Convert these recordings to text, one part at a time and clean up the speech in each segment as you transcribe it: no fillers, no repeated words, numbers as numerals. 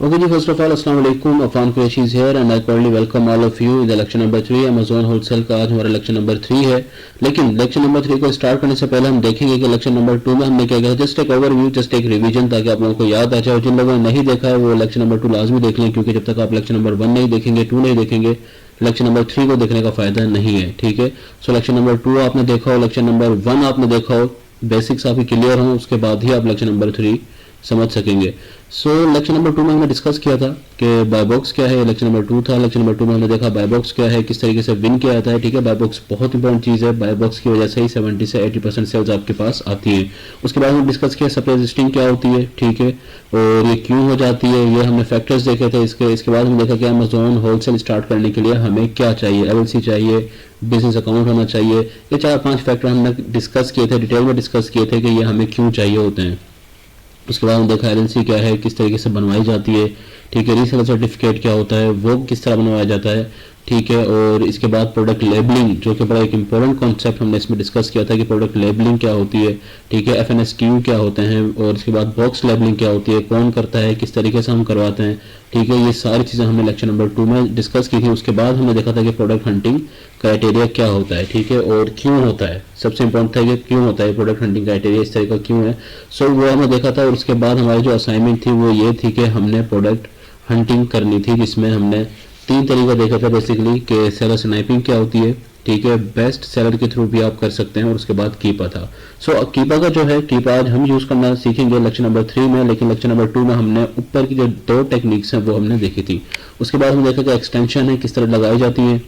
Okay, first of all, Assalamu alaikum. Afan Qureshi is here and I cordially welcome all of you in the lecture number 3 Amazon wholesale का। आज हमारा lecture number 3 है, लेकिन lecture number 3 को start करने से पहले हम देखेंगे कि लेक्चर नंबर 2 में हमने क्या किया। जस्ट एक ओवरव्यू, जस्ट एक रिवीजन, ताकि आप लोगों को याद आ जाए। जिन लोगों ने नहीं देखा है वो लेक्चर नंबर 2 लाजमी देख लें, क्योंकि जब तक आप लेक्चर नंबर 1 नहीं देखेंगे, 2 नहीं देखेंगे, लेक्चर नंबर 3 को देखने का फायदा नहीं है। ठीक है, सो लेक्चर नंबर 2 आपने देखा हो, लेक्चर नंबर 1 आपने देखा हो, बेसिक्स आपके क्लियर हो, उसके बाद ही आप लेक्चर नंबर 3 समझ सकेंगे। सो लेक्चर नंबर 2 में हमने डिस्कस किया था कि बाय बॉक्स क्या है, लेक्चर नंबर 2 था। लेक्चर नंबर 2 में हमने देखा बाय बॉक्स क्या है, किस तरीके से विन किया जाता है। ठीक है, बाय बॉक्स बहुत इंपॉर्टेंट चीज़ है, बाय बॉक्स की वजह से ही 70 से 80% सेल्स आपके पास आती है। उसके बाद हमने डिस्कस किया सप्लाई लिस्टिंग क्या होती है, ठीक है, और ये क्यों हो जाती है, ये हमने फैक्टर्स देखे थे। इसके बाद हमने देखा कि अमेज़न होलसेल स्टार्ट करने के लिए हमें क्या चाहिए, LLC चाहिए, बिजनेस अकाउंट होना चाहिए। ये 4-5 फैक्टर हमने डिस्कस किए थे, डिटेल में डिस्कस किए थे कि ये हमें क्यों चाहिए होते हैं। उसके बाद हम देखा LLC क्या है, किस तरीके से बनवाई जाती है, ठीक है, रीसेलर सर्टिफिकेट क्या होता है, वो किस तरह बनवाया जाता है, ठीक है। और इसके बाद प्रोडक्ट लेबलिंग, जो कि बड़ा एक इंपॉर्टेंट कॉन्सेप्ट हमने इसमें डिस्कस किया था कि प्रोडक्ट लेबलिंग क्या होती है, ठीक है, FNSQ क्या होते हैं, और इसके बाद बॉक्स लेबलिंग क्या होती है, कौन करता है, किस तरीके से हम करवाते हैं, ठीक है। ये सारी चीज़ें हमने लेक्चर नंबर 2 में डिस्कस की थी। उसके बाद हमने देखा था कि प्रोडक्ट हंटिंग क्राइटेरिया क्या होता है, ठीक है, और क्यों होता है। सबसे इंपॉर्टेंट था कि क्यों होता है प्रोडक्ट हंटिंग क्राइटेरिया, इस तरह का क्यों है। सो वो हमने देखा था। और उसके बाद हमारी जो असाइनमेंट थी वो ये थी कि हमने प्रोडक्ट हंटिंग करनी थी, जिसमें हमने 3 तरीका देखा था बेसिकली कि सेलर स्नाइपिंग क्या होती है, ठीक है, बेस्ट सेलर के थ्रू भी आप कर सकते हैं, और उसके बाद कीपा था। सो कीपा का जो है, कीपा आज हम यूज़ करना सीखेंगे लेक्चर नंबर 3 में, लेकिन लेक्चर नंबर 2 में हमने ऊपर की जो 2 टेक्निक्स हैं वो हमने देखी थी। उसके बाद हमने देखा कि एक्सटेंशन है किस तरह लगाई जाती है।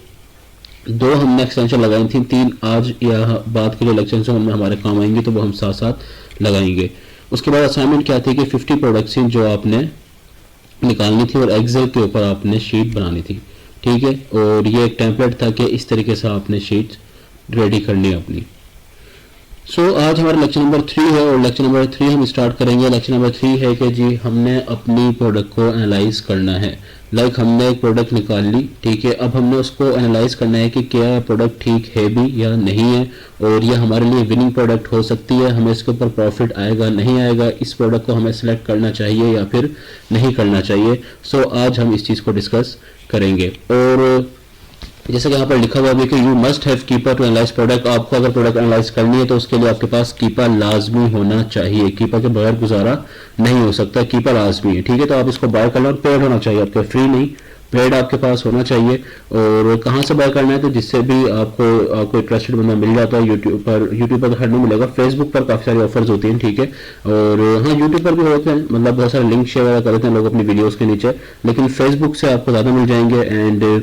2 हमने एक्सटेंशन लगाई थी, 3 आज या बाद के जो लेक्चर से हमने हमारे काम आएंगे, तो वो हम साथ साथ लगाएंगे। उसके बाद असाइनमेंट क्या थी कि 50 प्रोडक्ट्स जो आपने निकालनी थी और एक्सेल के ऊपर आपने शीट बनानी थी, ठीक है। और ये एक टेम्पलेट था कि इस तरीके से आपने शीट रेडी करनी है अपनी। सो आज हमारा लेक्चर नंबर 3 है, और लेक्चर नंबर 3 हम स्टार्ट करेंगे। लेक्चर नंबर 3 है कि जी हमने अपनी प्रोडक्ट को एनालाइज करना है। हमने एक प्रोडक्ट निकाल ली, ठीक है, अब हमने उसको एनालाइज करना है कि क्या प्रोडक्ट ठीक है भी या नहीं है, और ये हमारे लिए विनिंग प्रोडक्ट हो सकती है, हमें इसके ऊपर प्रॉफिट आएगा नहीं आएगा, इस प्रोडक्ट को हमें सेलेक्ट करना चाहिए या फिर नहीं करना चाहिए। सो आज हम इस चीज़ को डिस्कस करेंगे। और जैसे कि यहाँ पर लिखा हुआ है कि you must have Keepa to analyze product. आपको अगर प्रोडक्ट एनालाइज करनी है तो उसके लिए आपके पास कीपर लाजमी होना चाहिए, कीपर के बगैर गुजारा नहीं हो सकता, कीपर लाजमी है, ठीक है। तो आप इसको बाय करना, और पेड होना चाहिए आपके, फ्री नहीं, पेड आपके पास होना चाहिए। और कहाँ से बाय करना है, तो जिससे भी आपको इंटरेस्टेड बंदा मिल जाता है। यूट्यूब पर तो हर नहीं मिलेगा, फेसबुक पर काफ़ी सारी ऑफर्स होती हैं, ठीक है। और हाँ, यूट्यूब पर भी होते हैं, मतलब बहुत सारे लिंक शेयर वगैरह करते हैं लोग अपनी वीडियोज़ के नीचे, लेकिन फेसबुक से आपको ज़्यादा मिल जाएंगे, एंड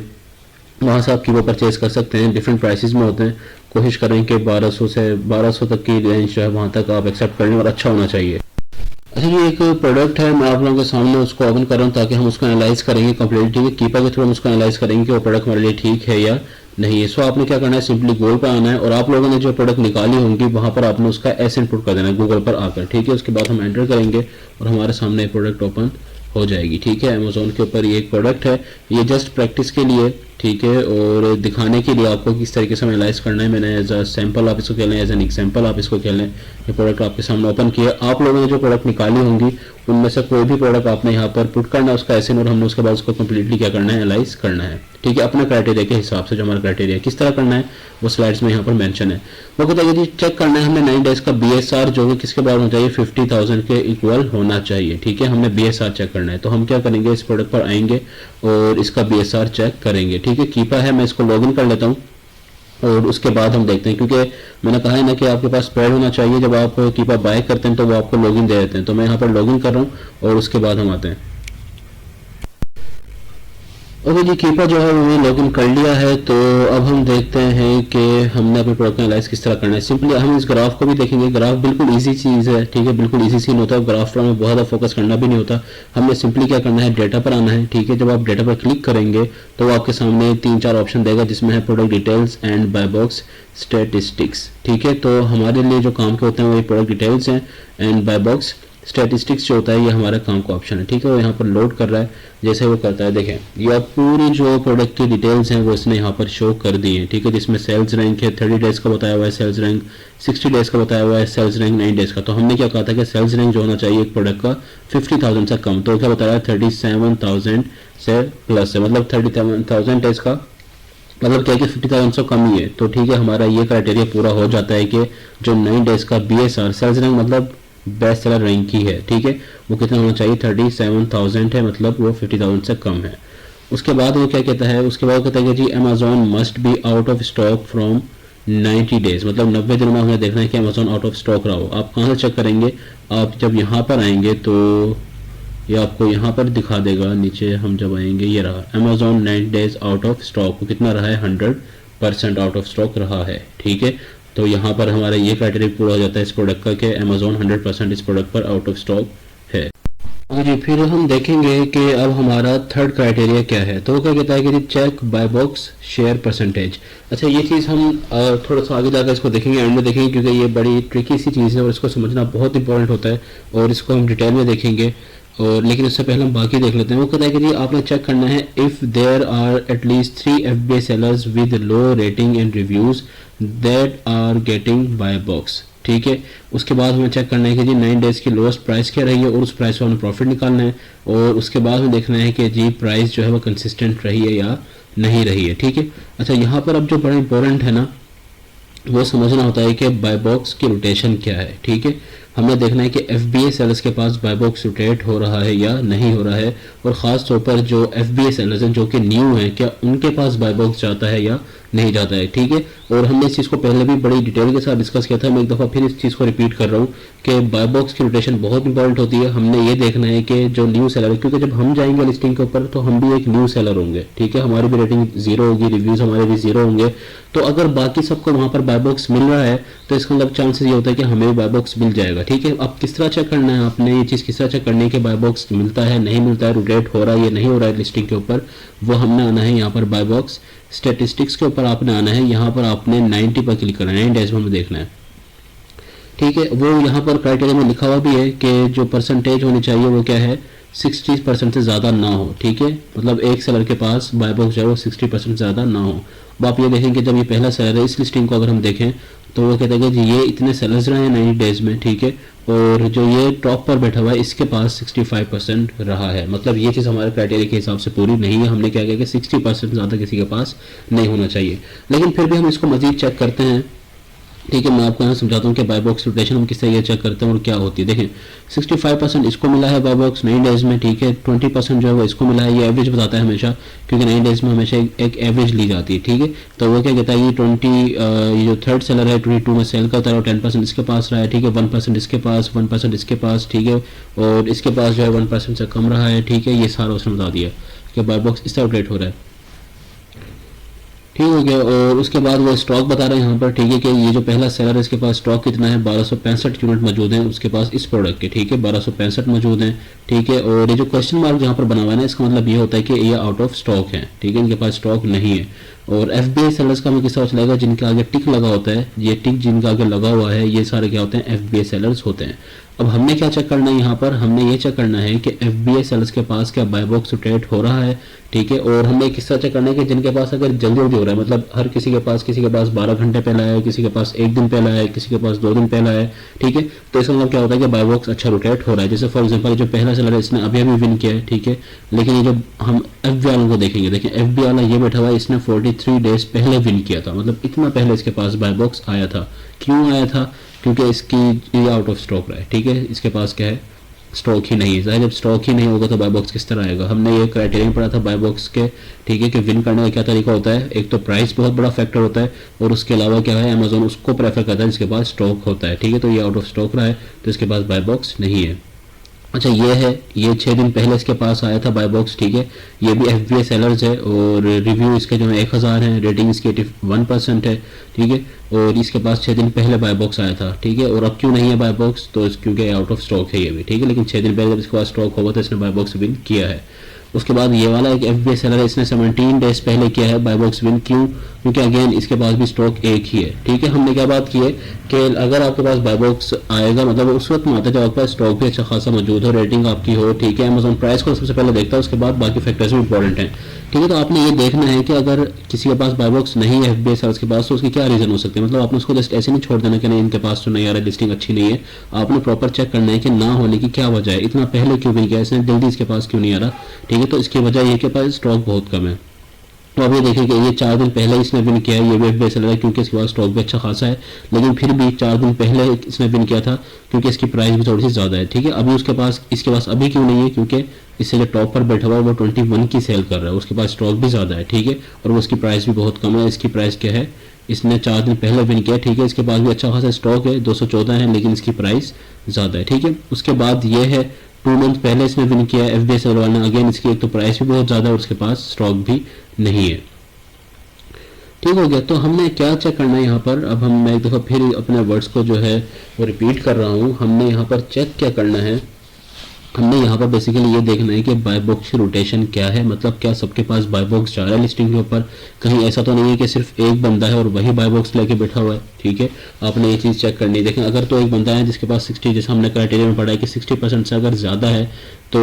वहाँ से आप कीपो परचेज कर सकते हैं। डिफरेंट प्राइसेस में होते हैं। कोशिश करें कि 1200 तक की रेंज जो है वहाँ तक आप एक्सेप्ट कर लें, और अच्छा होना चाहिए। अच्छा, ये एक प्रोडक्ट है, मैं आप लोगों के सामने उसको ओपन कर रहा हूँ ताकि हम उसको एनालाइज करेंगे कंप्लीट, ठीक है। कीपा के थ्रू हम उसको एनालाइज करेंगे कि वो प्रोडक्ट हमारे लिए ठीक है या नहीं है। सो आपने क्या करना है, सिंपली गूगल पर आना है, और आप लोगों ने जो प्रोडक्ट निकाली होंगी वहाँ पर आपने उसका एस इनपुट कर देना है गूगल पर आकर, ठीक है। उसके बाद हम एंटर करेंगे और हमारे सामने प्रोडक्ट ओपन हो जाएगी, ठीक है। अमेज़न के ऊपर ये एक प्रोडक्ट है, ये जस्ट प्रैक्टिस के लिए, ठीक है, और दिखाने के लिए आपको किस तरीके से एनालाइज करना है। मैंने एज अ सैम्पल आप इसको कह लें, एज एन एग्जाम्पल आप इसको कह लें। ये प्रोडक्ट आपके सामने ओपन किया, आप लोगों ने जो प्रोडक्ट निकाली होंगी उनमें से कोई भी प्रोडक्ट आपने यहाँ पर पुट करना है उसका एस इन, और हमने उसके बाद उसको कम्प्लीटली क्या करना है, एनालाइज करना है, ठीक है, अपने क्राइटेरिया के हिसाब से। जो हमारा क्राइटेरिया किस तरह करना है वो स्लाइड्स में यहाँ पर मेंशन है। वो कहता है कि चेक करना है हमने 9 डेज का BSR, जो कि किसके बाद होना चाहिए, 50,000 के इक्वल होना चाहिए, ठीक है। हमने BSR चेक करना है, तो हम क्या करेंगे, इस प्रोडक्ट पर आएंगे और इसका BSR चेक करेंगे, ठीक है। कीपा है, मैं इसको लॉगिन कर लेता हूँ, और उसके बाद हम देखते हैं, क्योंकि मैंने कहा है ना कि आपके पास पेड होना चाहिए। जब आप कीपा बाय करते हैं तो वो आपको लॉगिन दे देते हैं, तो मैं यहाँ पर लॉगिन कर रहा हूँ, और उसके बाद हम आते हैं। ओके जी, कीपा जो है वो लॉगिन कर लिया है। तो अब हम देखते हैं कि हमने अपने प्रोडक्ट का एनालाइज किस तरह करना है। सिंपली हम इस ग्राफ को भी देखेंगे। ग्राफ बिल्कुल इजी चीज़ है, ठीक है, बिल्कुल इजी सीन होता है। ग्राफ पर हमें बहुत ज़्यादा फोकस करना भी नहीं होता। हमने सिंपली क्या करना है, डेटा पर आना है, ठीक है। जब आप डेटा पर क्लिक करेंगे तो वो आपके सामने 3-4 ऑप्शन देगा, जिसमें है product details and buy box statistics, ठीक है। तो हमारे लिए जो काम के होते हैं वो प्रोडक्ट डिटेल्स हैं एंड बाय बॉक्स स्टैटिस्टिक्स जो होता है ये हमारा काम का ऑप्शन है, ठीक है। वो यहाँ पर लोड कर रहा है, जैसे वो करता है देखें ये आप पूरी जो प्रोडक्ट की डिटेल्स हैं वो इसने यहाँ पर शो कर दी है, ठीक है। जिसमें सेल्स रैंक है 30 डेज का बताया हुआ है, सेल्स रैंक 60 डेज का बताया हुआ है, सेल्स रैंक 9 डेज का। तो हमने क्या कहा था कि सेल्स रैंक जो होना चाहिए एक प्रोडक्ट का 50,000 से कम, तो क्या बताया 37,000 से प्लस है, मतलब 37,000 डेज का मतलब क्या है कि 50,000 से कम ही है। तो ठीक है, हमारा ये क्राइटेरिया पूरा हो जाता है कि जो 9 डेज का BSR सेल्स रैंक मतलब बेस्ट सेलर रैंक की है, ठीक है, वो कितना होना चाहिए 37,000 है, मतलब वो 50,000 से कम है। उसके बाद वो क्या कहता है, उसके बाद कहता है कि जी Amazon must be out of stock from 90 days, मतलब 90 दिनों में हमें देखना है कि अमेजोन आउट ऑफ स्टॉक रहा हो। आप कहाँ से चेक करेंगे, आप जब यहाँ पर आएंगे तो ये आपको यहाँ पर दिखा देगा, नीचे हम जब आएंगे ये रहा Amazon 9 days out of stock, कितना रहा है 100% आउट ऑफ स्टॉक रहा है, ठीक है। तो यहाँ पर हमारा ये क्राइटेरिया पूरा हो जाता है इस प्रोडक्ट का कि अमेजोन 100% इस प्रोडक्ट पर आउट ऑफ स्टॉक है। जी फिर हम देखेंगे कि अब हमारा थर्ड क्राइटेरिया क्या है। तो वो क्या कहता है कि check buy box share percentage. अच्छा ये चीज़ हम थोड़ा सा आगे जाकर इसको देखेंगे, एंड में देखेंगे, क्योंकि ये बड़ी ट्रिकी सी चीज़ है और इसको समझना बहुत इंपॉर्टेंट होता है और इसको हम डिटेल में देखेंगे। और लेकिन उससे पहले हम बाकी देख लेते हैं। वो कहता है कि जी आपने चेक करना है if there are at least 3 FBA sellers with low rating and reviews that are getting buy box, ठीक है। उसके बाद हमें चेक करना है कि जी 9 डेज की लोएस्ट प्राइस क्या रही है और उस प्राइस पर हमें प्रॉफिट निकालना है। और उसके बाद हमें देखना है कि जी प्राइस जो है वो कंसिस्टेंट रही है या नहीं रही है, ठीक है। अच्छा यहाँ पर अब जो बड़ा इंपॉर्टेंट है ना वो समझना होता है कि बाय बॉक्स की रोटेशन क्या है, ठीक है। हमें देखना है कि FBA सेलर्स के पास बाय बॉक्स रोटेट हो रहा है या नहीं हो रहा है, और ख़ास तौर पर जो FBA सेलर्स हैं जो कि न्यू हैं क्या उनके पास बाय बॉक्स जाता है या नहीं जाता है, ठीक है। और हमने इस चीज़ को पहले भी बड़ी डिटेल के साथ डिस्कस किया था, मैं एक दफ़ा फिर इस चीज़ को रिपीट कर रहा हूँ कि बाय बॉक्स की रोटेशन बहुत इंपॉर्टेंट होती है। हमने ये देखना है कि जो न्यू सेलर है, क्योंकि जब हम जाएंगे लिस्टिंग के ऊपर तो हम भी एक न्यू सेलर होंगे, ठीक है, हमारी भी रेटिंग 0 होगी, रिव्यूज़ हमारे भी 0 होंगे। तो अगर बाकी सबको वहाँ पर बाय बॉक्स मिल रहा है तो इसका मतलब चांसेस ये होता है कि हमें भी बाय बॉक्स मिल जाएगा, ठीक है। अब किस तरह चेक करना है, आपने ये चीज़ किस तरह चेक करनी है कि बाय बॉक्स मिलता है नहीं मिलता है, रोटेट हो रहा है या नहीं हो रहा है लिस्टिंग के ऊपर, वो हमने आना है यहाँ पर बाय बॉक्स स्टैटिस्टिक्स के ऊपर आपने आना है। यहाँ पर आपने 90 पर क्लिक करना है, 9 डेज में हमें देखना है, ठीक है। वो यहाँ पर क्राइटेरिया में लिखा हुआ भी है कि जो परसेंटेज होनी चाहिए वो क्या है 60% से ज़्यादा ना हो, ठीक है। मतलब एक सेलर के पास बाय बॉक्स जो है वो 60% ज़्यादा ना हो। अब आप ये देखेंगे जब ये पहला सेलर है इस लिस्टिंग को अगर हम देखें तो वो कहते हैं कि ये इतने सेलर्स रहे हैं 90 डेज में, ठीक है, और जो ये टॉप पर बैठा हुआ है इसके पास 65% रहा है। मतलब ये चीज़ हमारे क्राइटेरिया के हिसाब से पूरी नहीं है। हमने क्या किया कि 60% ज़्यादा किसी के पास नहीं होना चाहिए, लेकिन फिर भी हम इसको मजीद चेक करते हैं, ठीक है। मैं आपको यहाँ समझाता हूँ कि बाय बॉक्स रोटेशन हम किस तरीके चेक करते हैं और क्या होती है। देखें 65% इसको मिला है बाय बॉक्स 9 डेज में, ठीक है, 20% जो है वो इसको मिला है। ये एवरेज बताता है हमेशा, क्योंकि 9 डेज में हमेशा एक एवरेज ली जाती है, ठीक है। तो वो क्या कहता है ये जो थर्ड सेलर है 22 में सेल करता है और 10% इसके पास रहा है, ठीक है, 1% इसके पास, 1% इसके पास, ठीक है, और इसके पास जो है 1% से कम रहा है, ठीक है। ये सारा उसने बता दिया कि बाय बॉक्स इस तरह रोटेट हो रहा है, ठीक हो गया। और उसके बाद वो स्टॉक बता रहे हैं यहाँ पर, ठीक है, कि ये जो पहला सेलर है इसके पास स्टॉक कितना है 1265 यूनिट मौजूद हैं उसके पास इस प्रोडक्ट के, ठीक है, 1265 मौजूद हैं, ठीक है। और ये जो क्वेश्चन मार्क जहाँ पर बना हुआ है ना इसका मतलब ये होता है कि ये आउट ऑफ स्टॉक है, ठीक है, इनके पास स्टॉक नहीं है। और FBA सेलर्स का हमें किस तरह चलेगा, जिनके आगे टिक लगा होता है, ये टिक जिनका आगे लगा हुआ है ये सारे क्या होते हैं FBA सेलर्स होते हैं। अब हमने क्या चेक करना है यहाँ पर, हमने ये चेक करना है कि FBA सेलर्स के पास क्या बाय बॉक्स रोटेट हो रहा है, ठीक है। और हमें किस तरह चेक करना है कि जिनके पास अगर जल्दी जल्दी हो रहा है, मतलब हर किसी के पास 12 घंटे पहला है, किसी के पास 1 दिन पहला है, किसी के पास 2 दिन पहला है, ठीक है। तो इसका मतलब क्या होता है कि बाय बॉक्स अच्छा रोटेट हो रहा है। जैसे फॉर एग्जांपल जो पहला सेलर है इसने अभी विन किया है, ठीक है, लेकिन ये जब हम FBA वालों को देखेंगे, देखिए FBA वाला ये बैठा हुआ है, इसने 43 डेज पहले विन किया था, मतलब इतना पहले इसके पास बाय बॉक्स आया था। क्यों आया था, क्योंकि इसकी ये आउट ऑफ स्टॉक रहा है, ठीक है, इसके पास क्या है स्टॉक ही नहीं है। जब स्टॉक ही नहीं होगा तो बाय बॉक्स किस तरह आएगा। हमने ये क्राइटेरिया पढ़ा था बाय बॉक्स के, ठीक है, कि विन करने का क्या तरीका होता है। एक तो प्राइस बहुत बड़ा फैक्टर होता है और उसके अलावा क्या है अमेजोन उसको प्रेफर करता है जिसके पास स्टॉक होता है, ठीक है। तो ये आउट ऑफ स्टॉक रहा है तो इसके पास बाय बॉक्स नहीं है। अच्छा ये है, ये 6 दिन पहले इसके पास आया था बाय बॉक्स, ठीक है, ये भी FBA सेलर्स है और रिव्यू इसके जो है 1000 है, रेटिंग इसकी 81% है, ठीक है, और इसके पास 6 दिन पहले बाय बॉक्स आया था, ठीक है। और अब क्यों नहीं है बाय बॉक्स, तो क्योंकि आउट ऑफ स्टॉक है ये भी, ठीक है, लेकिन 6 दिन पहले जब इसके पास स्टॉक होगा तो इसने बाय बॉक्स विन किया है। उसके बाद ये वाला एक FBA सेलर है, इसने 17 डेज पहले किया है बाय बॉक्स विन। क्यों, क्योंकि अगेन इसके पास भी स्टॉक एक ही है। ठीक है, हमने क्या बात की है कि अगर आपके पास बाय बॉक्स आएगा मतलब उस वक्त में आता है जब आपके पास स्टॉक भी अच्छा खासा मौजूद हो, रेटिंग आपकी हो। ठीक है, अमेजोन प्राइस को सबसे पहले देखता है, उसके बाद बाकी फैक्टर्स भी इंपॉर्टेंट हैं। ठीक है, तो आपने ये देखना है कि अगर किसी के पास बाय बॉक्स नहीं है एफबीआई सेलर्स के पास, तो उसके क्या रीजन हो सकते हैं। मतलब आपने उसको जस्ट ऐसे नहीं छोड़ देना कि नहीं इनके पास तो नहीं आ रहा, लिस्टिंग अच्छी नहीं है। आपने प्रॉपर चेक करना है कि ना होने की क्या वजह है, इतना पहले क्यों नहीं गया, इसने जल्दी इसके पास क्यों नहीं आ रहा। ठीक है, तो इसकी वजह ये कि पास स्टॉक बहुत कम है। तो अब ये देखें कि ये 4 दिन पहले इसने विन किया है, ये भी एफबीआई सेलर है क्योंकि इसके पास स्टॉक भी अच्छा खासा है, लेकिन फिर भी 4 दिन पहले इसने विन किया था क्योंकि इसकी प्राइस भी थोड़ी सी ज़्यादा है। ठीक है, अभी इसके पास अभी क्यों नहीं है, क्योंकि इससे जो टॉप पर बैठा हुआ है वो 21 की सेल कर रहा है, उसके पास स्टॉक भी ज़्यादा है। ठीक है, और वो उसकी प्राइस भी बहुत कम है। इसकी प्राइस क्या है, इसने 4 दिन पहले विन किया। ठीक है, इसके पास भी अच्छा खासा स्टॉक है, 214 है, लेकिन इसकी प्राइस ज़्यादा है। ठीक है, उसके बाद ये है 2 मंथ पहले इसने विन किया है एफबीआई सेलर वाले ने। अगेन इसकी एक तो प्राइस भी बहुत ज़्यादा है और उसके पास स्टॉक भी नहीं है। ठीक हो गया, तो हमने क्या चेक करना है यहाँ पर। अब मैं एक दफ़ा फिर अपने वर्ड्स को जो है वो रिपीट कर रहा हूँ। हमने यहाँ पर चेक क्या करना है, हमने यहाँ पर बेसिकली ये देखना है कि बाय बॉक्स की रोटेशन क्या है, मतलब क्या सबके पास बाय बॉक्स जा रहा है लिस्टिंग के ऊपर। कहीं ऐसा तो नहीं है कि सिर्फ एक बंदा है और वही बाय बॉक्स लेके बैठा हुआ है। ठीक है, आपने ये चीज़ चेक करनी है। देखें, अगर तो एक बंदा है जिसके पास 60, जैसे हमने क्राइटेरिया में पढ़ा है कि 60% से अगर ज़्यादा है तो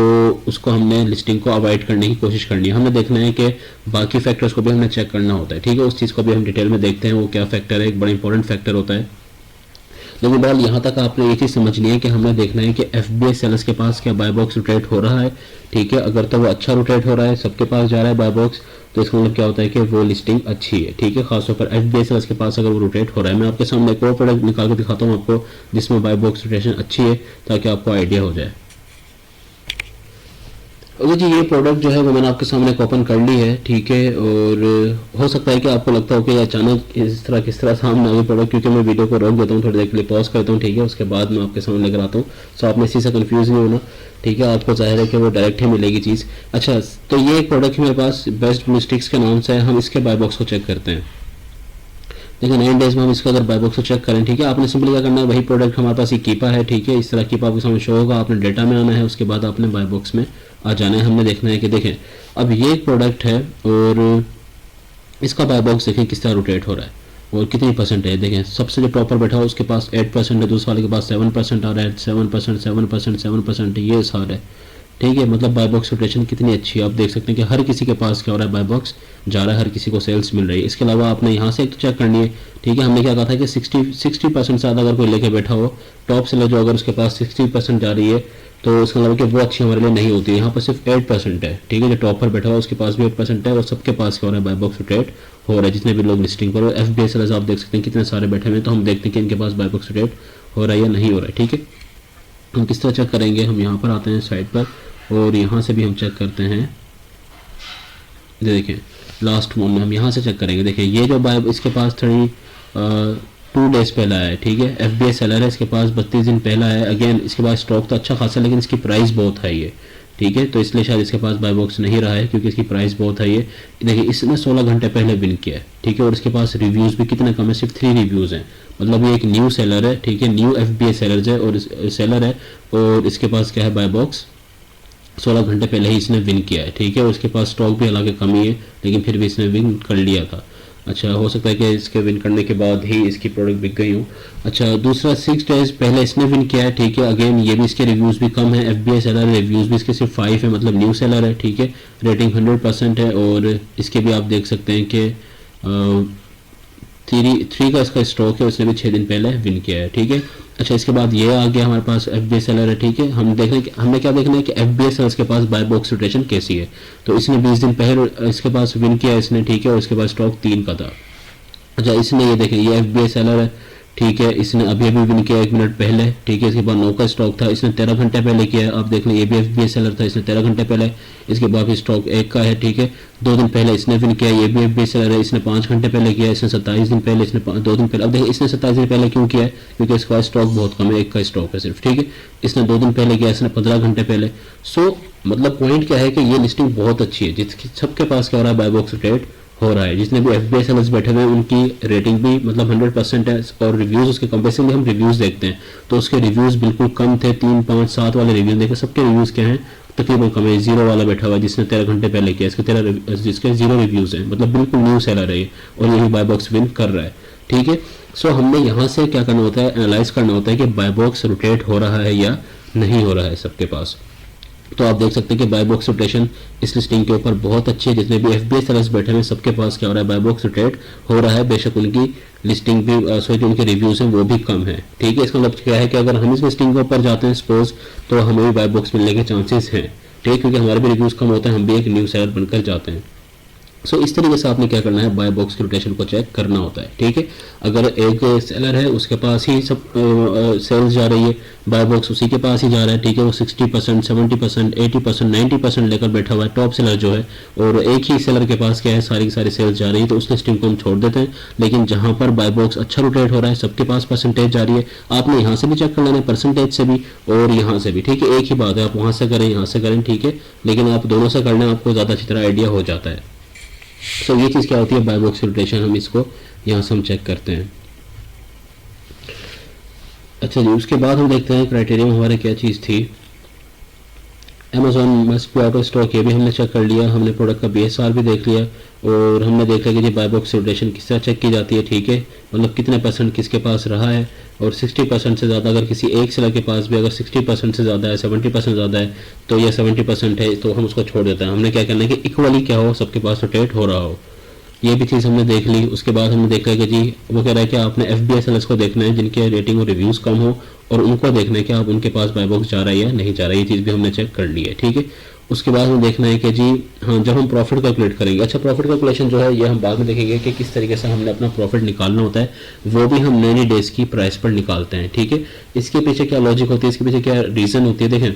उसको हमने लिस्टिंग को अवॉइड करने की कोशिश करनी है। हमने देखना है कि बाकी फैक्टर्स को भी हमने चेक करना होता है। ठीक है, उस चीज़ को भी हम डिटेल में देखते हैं, वो क्या फैक्टर है, एक बड़ा इंपॉर्टेंट फैक्टर होता है। लेकिन बहरहाल यहाँ तक आपने ये चीज़ समझनी है कि हमने देखना है कि एफबीआई सेलर्स के पास क्या बाय बॉक्स रोटेट हो रहा है। ठीक है, अगर तो वो अच्छा रोटेट हो रहा है, सबके पास जा रहा है बाय बॉक्स, तो इसका मतलब क्या होता है कि वो लिस्टिंग अच्छी है। ठीक है, खासतौर पर एफबीआई सेलर्स के पास अगर वो रोटेट हो रहा है। मैं आपके सामने एक और प्रोडक्ट निकाल के दिखाता हूँ आपको जिसमें बाय बॉक्स रोटेशन अच्छी है, ताकि आपको आइडिया हो जाए। ओके जी, ये प्रोडक्ट जो है वो मैंने आपके सामने ओपन कर ली है। ठीक है, और हो सकता है कि आपको लगता हो कि अचानक किस तरह सामने आ गई प्रोडक्ट, क्योंकि मैं वीडियो को रोक देता हूँ, थोड़ी देर के लिए पॉज करता हूँ। ठीक है, उसके बाद मैं आपके सामने लेकर आता हूँ, सो आपने इसी से कंफ्यूज नहीं होना। ठीक है, आपको जाहिर है कि वो डायरेक्ट ही मिलेगी चीज़। अच्छा, तो ये एक प्रोडक्ट मेरे पास बेस्ट ब्लू स्टिक्स के नाम से है। हम इसके बाय बॉक्स को चेक करते हैं। देखिए 9 डेज में हम इसका अगर बाय बॉक्स को चेक करें। ठीक है, आपने सिंपली क्या करना है, वही प्रोडक्ट हमारे पास ये कीपा है। ठीक है, इस तरह कीपा आपके सामने शो होगा, आपने डेटा में आना है, उसके बाद आपने बाय बॉक्स में आ जाना है। हमने देखना है कि देखें अब ये एक प्रोडक्ट है और इसका बाय बॉक्स देखें किस तरह रोटेट हो रहा है और कितनी परसेंट है। देखें सबसे जो टॉपर बैठा हो उसके पास 8% है, दूसरे वाले के पास 7% आ रहा है, 7%, 7%, 7% ये सारा है। ठीक है, मतलब बाय बॉक्स रोटेशन कितनी अच्छी है। आप देख सकते हैं कि हर किसी के पास क्या हो रहा है, बाय बॉक्स जा रहा है, हर किसी को सेल्स मिल रही है। इसके अलावा आपने यहाँ से एक तो चेक करनी है। ठीक है, हमने क्या कहा था कि 60% से ज़्यादा अगर कोई लेके बैठा हो, टॉप सेलर जो अगर उसके पास 60% जा रही है, तो उसका मतलब कि वो अच्छी हमारे लिए नहीं होती है। यहाँ पर सिर्फ 8% है। ठीक है, जो टॉप पर बैठा हुआ उसके पास भी 8% है और सबके पास क्या हो रहा है, बाय बॉक्स रोटेट हो रहा है, जितने भी लोग लिस्टिंग पर। एफबीआई सेलर्स आप देख सकते हैं कितने सारे बैठे हुए हैं, तो हम देखते हैं कि इनके पास बाय बॉक्स रोटेट हो रहा है या नहीं हो रहा है। ठीक है, हम किस तरह चेक करेंगे, हम यहाँ पर आते हैं साइड पर और यहाँ से भी हम चेक करते हैं। देखें लास्ट मोड में हम यहाँ से चेक करेंगे। देखें ये जो बाय इसके पास 2 डेज पहला है। ठीक है, एफबीआई सेलर है, इसके पास 32 दिन पहला है। अगेन इसके पास स्टॉक तो अच्छा खासा, लेकिन इसकी प्राइस बहुत हाई है। ठीक है, तो इसलिए शायद इसके पास बाय बॉक्स नहीं रहा है, क्योंकि इसकी प्राइस बहुत हाई है। देखिए इसने 16 घंटे पहले विन किया है। ठीक है, और इसके पास रिव्यूज़ भी कितने कम है, सिर्फ 3 रिव्यूज़ हैं। मतलब ये एक न्यू सेलर है। ठीक है, न्यू एफबीआई सेलर है और सेलर है, और इसके पास क्या है, बाय बॉक्स 16 घंटे पहले ही इसने विन किया है। ठीक है, और इसके पास स्टॉक भी हालांकि कम ही है, लेकिन फिर भी इसने विन कर लिया था। अच्छा, हो सकता है कि इसके विन करने के बाद ही इसकी प्रोडक्ट बिक गई हो। अच्छा, दूसरा 6 डेज पहले इसने विन किया है। ठीक है, अगेन ये भी इसके रिव्यूज़ भी कम है। एफबीआई सेलर रिव्यूज़ भी इसके सिर्फ 5 है, मतलब न्यू सेलर है। ठीक है, रेटिंग 100% है, और इसके भी आप देख सकते हैं कि 3 का इसका स्टॉक है, उसने भी 6 दिन पहले विन किया है। ठीक है, अच्छा इसके बाद ये आ गया हमारे पास एफबीआई सेलर है। ठीक है, हमने क्या देखना है कि एफबीआई सेलर्स के पास बाय बॉक्स रोटेशन कैसी है। तो इसने 20 दिन पहले इसके पास विन किया इसने। ठीक है, और इसके पास स्टॉक 3 का था। अच्छा, इसने ये देखें ये एफबीआई सेलर है। ठीक है, इसने अभी विन किया 1 मिनट पहले। ठीक है, इसके बाद 9 का स्टॉक था, इसने 13 घंटे पहले किया है। आप देख लें ये भी एफबीआई सेलर था, इसने 13 घंटे पहले। इसके बाद भी स्टॉक 1 का है। ठीक है, 2 दिन पहले इसने विन किया, ये भी एफबीआई सेलर है, इसने 5 घंटे पहले किया। इसने 27 दिन पहले, इसने 2 दिन पहले। अब देखिए इसने 27 दिन पहले क्यों किया है, क्योंकि इसका स्टॉक बहुत कम है, 1 का स्टॉक है सिर्फ। ठीक है, इसने 2 दिन पहले किया, इसने 15 घंटे पहले। सो मतलब पॉइंट क्या है कि ये लिस्टिंग बहुत अच्छी है, जिसकी सबके पास क्या हो रहा है, बाय बॉक्स रोटेट हो रहा है। जितने भी एफबीआई सेलर्स बैठे हुए हैं उनकी रेटिंग भी मतलब 100% है, और रिव्यूज़ उसके कंपेरिजन में हम रिव्यूज़ देखते हैं तो उसके रिव्यूज़ बिल्कुल कम थे। 3, 5, 7 वाले रिव्यूज़ देखें, सबके रिव्यूज़ क्या हैं, तकरीबन कम है। जीरो वाला बैठा हुआ है जिसने 13 घंटे पहले किया, जिसके 0 रिव्यूज़ हैं, मतलब बिल्कुल न्यू सेलर है ये, और यही बाय बॉक्स विन कर रहा है। ठीक है, सो हमने यहाँ से क्या करना होता है, एनालाइज करना होता है कि बाय बॉक्स रोटेट हो रहा है या नहीं हो रहा है सबके पास। तो आप देख सकते हैं कि बाय बॉक्स रोटेशन इस लिस्टिंग के ऊपर बहुत अच्छी है। जितने भी एफबीएस सेलर्स बैठे हैं सबके पास क्या हो रहा है, बाय बॉक्स रोटेट हो रहा है। बेशक उनकी लिस्टिंग भी सॉरी उनके रिव्यूज हैं वो भी कम है। ठीक है, इसका मतलब क्या है कि अगर हम इस लिस्टिंग के ऊपर जाते हैं सपोज, तो हमें भी बाय बॉक्स मिलने के चांसेस हैं। ठीक है, क्योंकि हमारे भी रिव्यूज कम होते हैं, हम भी एक न्यू सेलर बनकर जाते हैं। सो इस तरीके से आपने क्या करना है, बाय बॉक्स की रोटेशन को चेक करना होता है। ठीक है, अगर एक सेलर है उसके पास ही सब सेल्स जा रही है, बाय बॉक्स उसी के पास ही जा रहा है। ठीक है, वो 60%, 70%, 80%, 90% लेकर बैठा हुआ है टॉप सेलर जो है, और एक ही सेलर के पास क्या है, सारी की सारी सेल्स जा रही है, तो उस लिस्टिंग को हम छोड़ देते हैं। लेकिन जहां पर बाय बॉक्स अच्छा रोटेट हो रहा है, सबके पास परसेंटेज जा रही है, आपने यहाँ से भी चेक कर लेना है, परसेंटेज से भी और यहाँ से भी। ठीक है, एक ही बात है, आप वहाँ से करें यहाँ से करें, ठीक है, लेकिन आप दोनों से करना, आपको ज़्यादा अच्छी तरह आइडिया हो जाता है। तो ये चीज़ क्या होती है, बाय बॉक्स रोटेशन, हम इसको यहाँ से हम चेक करते हैं। अच्छा जी, उसके बाद हम देखते हैं क्राइटेरिया में हमारे क्या चीज़ थी। Amazon must be out of stock, ये भी हमने चेक कर लिया, हमने प्रोडक्ट का BSR भी देख लिया, और हमने देख लिया कि जी बाय बॉक्स रोटेशन किस तरह चेक की जाती है। ठीक है, मतलब कितने परसेंट किसके पास रहा है, और 60% से ज़्यादा अगर किसी एक सेलर के पास भी अगर 60% से ज़्यादा है, 70% ज़्यादा है, तो यह 70% है तो हम उसको छोड़ देते हैं। हमने क्या करना है कि इक्वली क्या हो, सबके पास रोटेट हो रहा हो। ये भी चीज़ हमने देख ली। उसके बाद हमने देखा कि जी वो कह रहा है कि आपने FBS सेलर्स को देखना है जिनके रेटिंग और रिव्यूज़ कम हो, और उनको देखना है कि आप उनके पास बाय बॉक्स जा रहा है या नहीं जा रहा है। ये चीज़ भी हमने चेक कर ली है। ठीक है, उसके बाद हमें देखना है कि जी हाँ, जब हम प्रॉफिट कैलकुलेट करेंगे, अच्छा प्रॉफिट कैलकुलेशन जो है ये हम बाद में देखेंगे कि किस तरीके से हमने अपना प्रॉफिट निकालना होता है, वो भी हम 90 डेज़ की प्राइस पर निकालते हैं। ठीक है, इसके पीछे क्या लॉजिक होती है, इसके पीछे क्या रीज़न होती है, देखें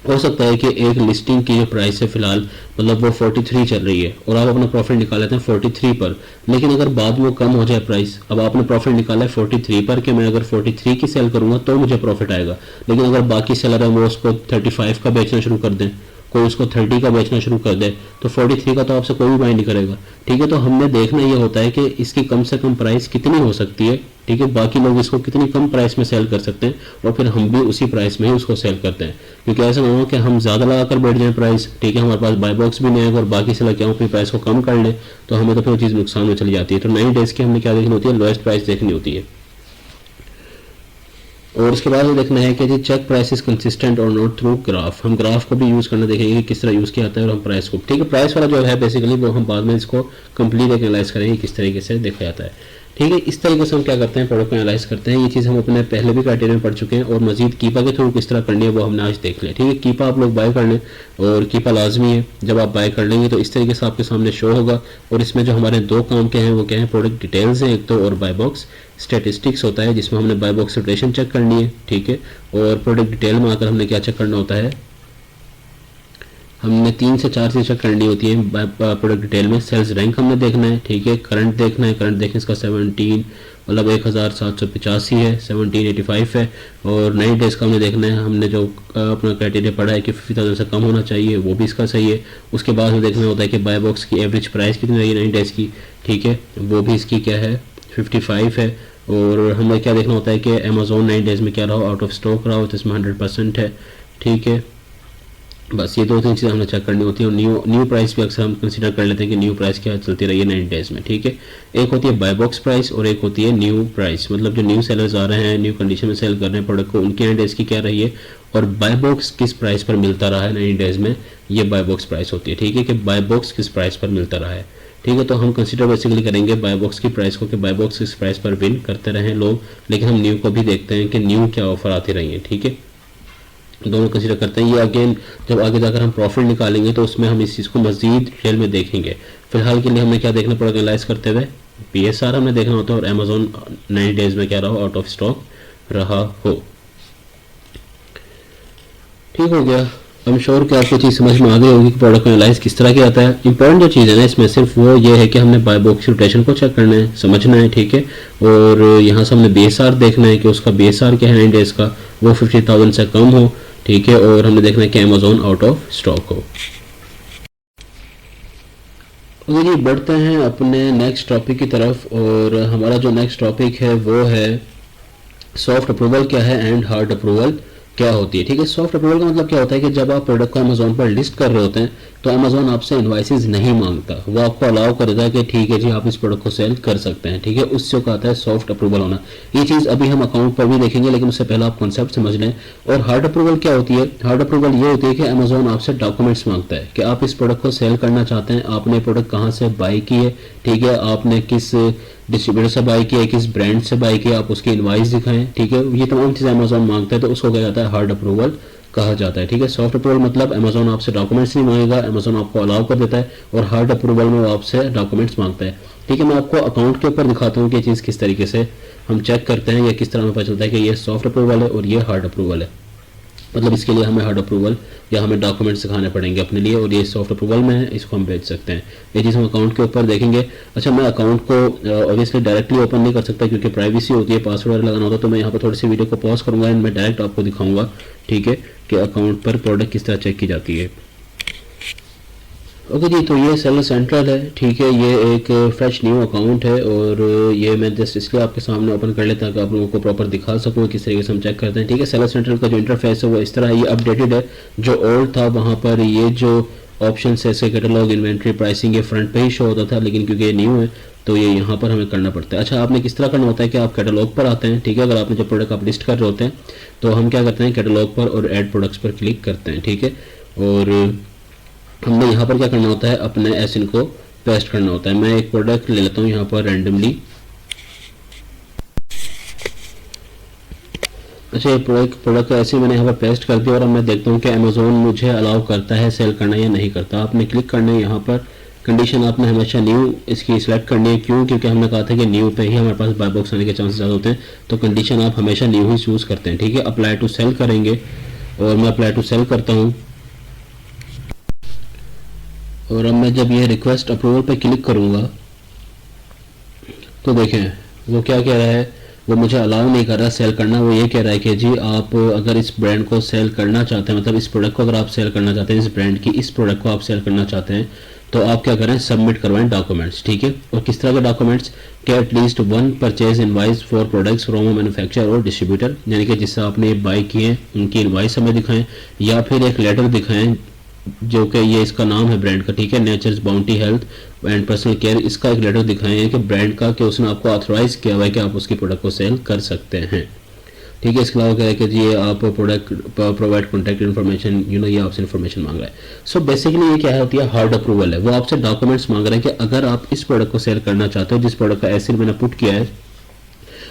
हो सकता है कि एक लिस्टिंग की जो प्राइस है फिलहाल, मतलब वो 43 चल रही है, और आप अपना प्रॉफिट निकाल लेते हैं 43 पर, लेकिन अगर बाद में वो कम हो जाए प्राइस, अब आपने प्रॉफिट निकाला है 43 पर कि मैं अगर 43 की सेल करूंगा तो मुझे प्रॉफिट आएगा, लेकिन अगर बाकी सेलर है वो उसको 35 का बेचना शुरू कर दें, कोई उसको 30 का बेचना शुरू कर दे, तो 43 का तो आपसे कोई भी बाय नहीं करेगा। ठीक है, तो हमने देखना ये होता है कि इसकी कम से कम प्राइस कितनी हो सकती है। ठीक है, बाकी लोग इसको कितनी कम प्राइस में सेल कर सकते हैं, और फिर हम भी उसी प्राइस में ही उसको सेल करते हैं, क्योंकि ऐसा ना हो कि हम ज़्यादा लगाकर बैठ जाएं प्राइस। ठीक है, हमारे पास बाय बॉक्स भी नहीं आएगा और बाकी से लगे अपनी प्राइस को कम कर लें, तो हमें तो फिर वो चीज़ नुकसान में चली जाती है। तो 90 डेज़ की हमने क्या देखनी होती है, लोएस्ट प्राइस देखनी होती है। और उसके बाद देखना है कि जी चेक प्राइस इज कंसिस्टेंट और नॉट थ्रू ग्राफ, हम ग्राफ को भी यूज़ करना देखेंगे कि किस तरह यूज़ किया जाता है, और हम प्राइस को, ठीक है, प्राइस वाला जो है बेसिकली वो हम बाद में इसको कंप्लीट एनालाइज करेंगे किस तरीके से देखा जाता है। ठीक है, इस तरीके से हम क्या करते हैं, प्रोडक्ट को एनालाइज करते हैं। ये चीज़ हम अपने पहले भी क्राइटेरिया में पढ़ चुके हैं, और मजीद कीपा के थ्रू किस तरह करनी है वो हमने आज देख लिया। ठीक है, कीपा आप लोग बाय कर लें, और कीपा लाजमी है, जब आप बाय कर लेंगे तो इस तरीके से आपके सामने शो होगा। और इसमें जो हमारे दो काम क्या हैं वो क्या है, प्रोडक्ट डिटेल्स हैं एक तो, और बाय बॉक्स स्टैटिस्टिक्स होता है जिसमें हमने बाय बॉक्स रोटेशन चेक करनी है। ठीक है, और प्रोडक्ट डिटेल में आकर हमने क्या चेक करना होता है, हमने 3 से 4 चीज़ चेक करनी होती है प्रोडक्ट डिटेल में। सेल्स रैंक हमने देखना है, ठीक है, करंट देखना है, करंट देखने इसका 17 मतलब 1785 है, 1785 है, और 9 डेज़ का हमने देखना है। हमने जो अपना क्राइटेरिया पढ़ा है कि 50,000 से कम होना चाहिए, वो भी इसका सही है। उसके बाद हमें देखना होता है कि बाय बॉक्स की एवरेज प्राइस कितनी रहेगी 9 डेज़ की, ठीक है, वो भी इसकी क्या है 55 है। और हमें क्या देखना होता है कि अमेज़ॉन 9 डेज़ में क्या रहा हो, आउट ऑफ स्टॉक रहा हो, तो इसमें 100% है। ठीक है, बस ये 2-3 चीज़ें हमने चेक करनी होती है। और न्यू प्राइस भी अक्सर हम कंसीडर कर लेते हैं कि न्यू प्राइस क्या चलती रही है 9 डेज़ में। ठीक है, एक होती है बाय बॉक्स प्राइस और एक होती है न्यू प्राइस, मतलब जो न्यू सेलर्स आ रहे हैं, न्यू कंडीशन में सेल कर रहे हैं प्रोडक्ट को, उनकी 9 डेज़ की क्या रही है, और बाय बॉक्स किस प्राइस पर मिलता रहा है 9 डेज़ में, ये बाय बॉक्स प्राइस होती है। ठीक है, कि बाय बॉक्स किस प्राइस पर मिलता रहा है। ठीक है, तो हम कंसीडर बेसिकली करेंगे बाय बॉक्स की प्राइस को, कि बाय बॉक्स किस प्राइस पर विन करते रहे लोग, लेकिन हम न्यू को भी देखते हैं कि न्यू क्या ऑफर आती रही है। ठीक है, दोनों कंसीडर करते हैं। ये अगेन जब आगे जाकर हम प्रॉफिट निकालेंगे तो उसमें हम इस चीज़ को मजीद डिटेल में देखेंगे। फिलहाल के लिए हमें क्या देखना पड़ेगा, एनालाइज करते हुए PSR हमें देखना होता है, और अमेज़ॉन 9 डेज़ में क्या रहा हो, आउट ऑफ स्टॉक रहा हो। ठीक हो गया, आई एम श्योर कि आपको चीज़ समझ में आ गई होगी कि प्रोडक्ट को एनालाइज किस तरह किया जाता है। इंपॉर्टेंट जो चीज़ है ना इसमें सिर्फ वो ये है कि हमने बाय बॉक्स रोटेशन को चेक करना है, समझना है। ठीक है, और यहाँ से हमने BSR देखना है कि उसका BSR क्या है 9 डेज़ का, वो 50,000 से कम हो। ठीक है, और हमने देखना है कि अमेज़ॉन आउट ऑफ स्टॉक हो। जी बढ़ते हैं अपने नेक्स्ट टॉपिक की तरफ, और हमारा जो नेक्स्ट टॉपिक है वो है सॉफ्ट अप्रूवल क्या है एंड हार्ड अप्रूवल क्या होती है। ठीक है, सॉफ्ट अप्रूवल का मतलब क्या होता है कि जब आप प्रोडक्ट को अमेजोन पर लिस्ट कर रहे होते हैं तो अमेजोन आपसे इनवाइसेस नहीं मांगता, वो आपको अलाउ कर देता है कि ठीक है जी आप इस प्रोडक्ट को सेल कर सकते हैं। ठीक है, उससे कहता है सॉफ्ट अप्रूवल होना। ये चीज़ अभी हम अकाउंट पर भी देखेंगे, लेकिन उससे पहले आप कॉन्सेप्ट समझ लें। और हार्ड अप्रूवल क्या होती है? हार्ड अप्रूवल ये होती है कि अमेजोन आपसे डॉक्यूमेंट्स मांगता है कि आप इस प्रोडक्ट को सेल करना चाहते हैं, आपने प्रोडक्ट कहाँ से बाई की है, ठीक है, आपने किस डिस्ट्रीब्यूटर से बाई किया है, किस ब्रांड से बाई किया, आप उसकी इनवाइस दिखाएं। ठीक है, ये तमाम चीज़ें अमेजोन मांगता है, तो उसको क्या जाता है हार्ड अप्रूवल कहा जाता है। ठीक है, सॉफ्ट अप्रूवल मतलब अमेजोन आपसे डॉक्यूमेंट्स नहीं मांगेगा, अमेजोन आपको अलाउ कर देता है, और हार्ड अप्रूवल में वो आपसे डॉक्यूमेंट्स मांगता है। ठीक है, मैं आपको अकाउंट के ऊपर दिखाता हूँ कि ये चीज़ किस तरीके से हम चेक करते हैं या किस तरह हमें पता चलता है कि ये सॉफ्ट अप्रूवल है और ये हार्ड अप्रूवल है। मतलब इसके लिए हमें हार्ड अप्रूवल या हमें डॉक्यूमेंट्स दिखाने पड़ेंगे अपने लिए, और ये सॉफ्ट अप्रूवल में है, इसको हम भेज सकते हैं। ये चीज़ हम अकाउंट के ऊपर देखेंगे। अच्छा, मैं अकाउंट को ऑब्वियसली डायरेक्टली ओपन नहीं कर सकता क्योंकि प्राइवेसी होती है, पासवर्ड वगैरह लगाना होता है, तो मैं यहाँ पर थोड़ी सी वीडियो को पॉज करूँगा एंड मैं डायरेक्ट आपको दिखाऊंगा। ठीक है, कि अकाउंट पर प्रोडक्ट किस तरह चेक की जाती है। ओके जी, तो ये सेलर सेंट्रल है। ठीक है, ये एक फ्रेश न्यू अकाउंट है और ये मैं जस्ट इसलिए आपके सामने ओपन कर लेता हूँ ताकि आप लोगों को प्रॉपर दिखा सकूँ किस तरीके से हम चेक करते हैं। ठीक है, सेलर सेंट्रल का जो इंटरफेस है वो इस तरह है, ये अपडेटेड है। जो ओल्ड था वहाँ पर ये जो ऑप्शन है इसके कैटलॉग, इन्वेंट्री, प्राइसिंग, ये फ्रंट पे ही शो होता था, लेकिन क्योंकि ये न्यू है तो ये यहाँ पर हमें करना पड़ता है। अच्छा, आपने किस तरह करना होता है कि आप कैटलॉग पर आते हैं। ठीक है, अगर आपने जो प्रोडक्ट आप लिस्ट कर रहे होते हैं तो हम क्या करते हैं, कैटलॉग पर और ऐड प्रोडक्ट्स पर क्लिक करते हैं। ठीक है, और हमने यहाँ पर क्या करना होता है, अपने एसिन को पेस्ट करना होता है। मैं एक प्रोडक्ट ले लेता हूँ यहाँ पर रैंडमली। अच्छा, ये प्रोडक्ट ऐसे मैंने यहाँ पर पेस्ट कर दिया और अब मैं देखता हूँ कि अमेजोन मुझे अलाउ करता है सेल करना या नहीं करता। आपने क्लिक करना है यहाँ पर, कंडीशन आपने हमेशा न्यू इसकी सिलेक्ट करनी है। क्यों? क्योंकि हमने कहा था कि न्यू पे ही हमारे पास बाय बॉक्स आने के चांसेस ज़्यादा होते हैं, तो कंडीशन आप हमेशा न्यू ही चूज़ करते हैं। ठीक है, अप्लाई टू सेल करेंगे और मैं अप्लाई टू सेल करता हूँ। और अब मैं जब ये रिक्वेस्ट अप्रूवल पे क्लिक करूँगा तो देखें वो क्या कह रहा है, वो मुझे अलाउ नहीं कर रहा सेल करना। वो ये कह रहा है कि जी आप अगर इस ब्रांड को सेल करना चाहते हैं, मतलब इस प्रोडक्ट को अगर आप सेल करना चाहते हैं, इस ब्रांड की इस प्रोडक्ट को आप सेल करना चाहते हैं, तो आप क्या करें, सबमिट करवाएं डॉक्यूमेंट्स। ठीक है, और किस तरह के डॉक्यूमेंट्स, कि at least one purchase invoice for products from a manufacturer और डिस्ट्रीब्यूटर, यानी कि जिससे आपने बाई किए उनकी इनवाइस हमें दिखाएं, या फिर एक लेटर दिखाएं जो कि ये इसका नाम है ब्रांड का। ठीक है, Nature's Bounty health and personal care, इसका एक लेटर दिखाएं हैं कि ब्रांड का, कि उसने आपको ऑथराइज किया हुआ है कि आप उसकी प्रोडक्ट को सेल कर सकते हैं। ठीक है, इसके अलावा क्या है कि जी आप प्रोडक्ट प्रोवाइड कॉन्टैक्ट इन्फॉर्मेशन, ये आपसे इन्फॉर्मेशन मांग रहा है। सो बेसिकली ये क्या होती है, हार्ड अप्रूवल है। वो आपसे डॉक्यूमेंट्स मांग रहा है कि अगर आप इस प्रोडक्ट को सेल करना चाहते हो, जिस प्रोडक्ट का एसिड मैंने पुट किया है,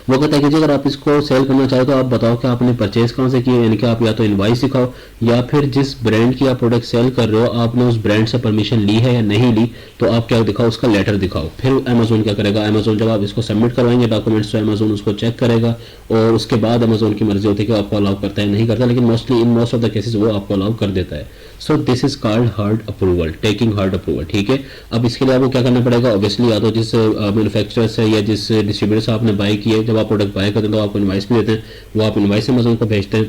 वो कहता है कि जी अगर आप इसको सेल करना चाहो तो आप बताओ कि आपने परचेज कहाँ से किया, यानी कि आप या तो इनवाइस दिखाओ, या फिर जिस ब्रांड की आप प्रोडक्ट सेल कर रहे हो आपने उस ब्रांड से परमिशन ली है या नहीं ली, तो आप क्या दिखाओ, उसका लेटर दिखाओ। फिर अमेजोन क्या करेगा, अमेजोन जब आप इसको सबमिट करवाएंगे डॉक्यूमेंट्स, तो अमेजोन उसको चेक करेगा और उसके बाद अमेजोन की मर्जी होती है कि आपको अलाउ करता है नहीं करता, लेकिन mostly in most of the cases वो आपको अलाउ कर देता है। So this is called hard approval, taking hard approval. ठीक है, अब इसके लिए आपको क्या करना पड़ेगा, ऑब्वियसली या तो जिस मैन्युफैक्चरर से या जिस डिस्ट्रीब्यूटर से आपने बाई किया है, जब आप प्रोडक्ट बाय करते हैं तो आपको इनवाइस भी देते हैं, वो आप इनवाइस अमेजोन को भेजते हैं।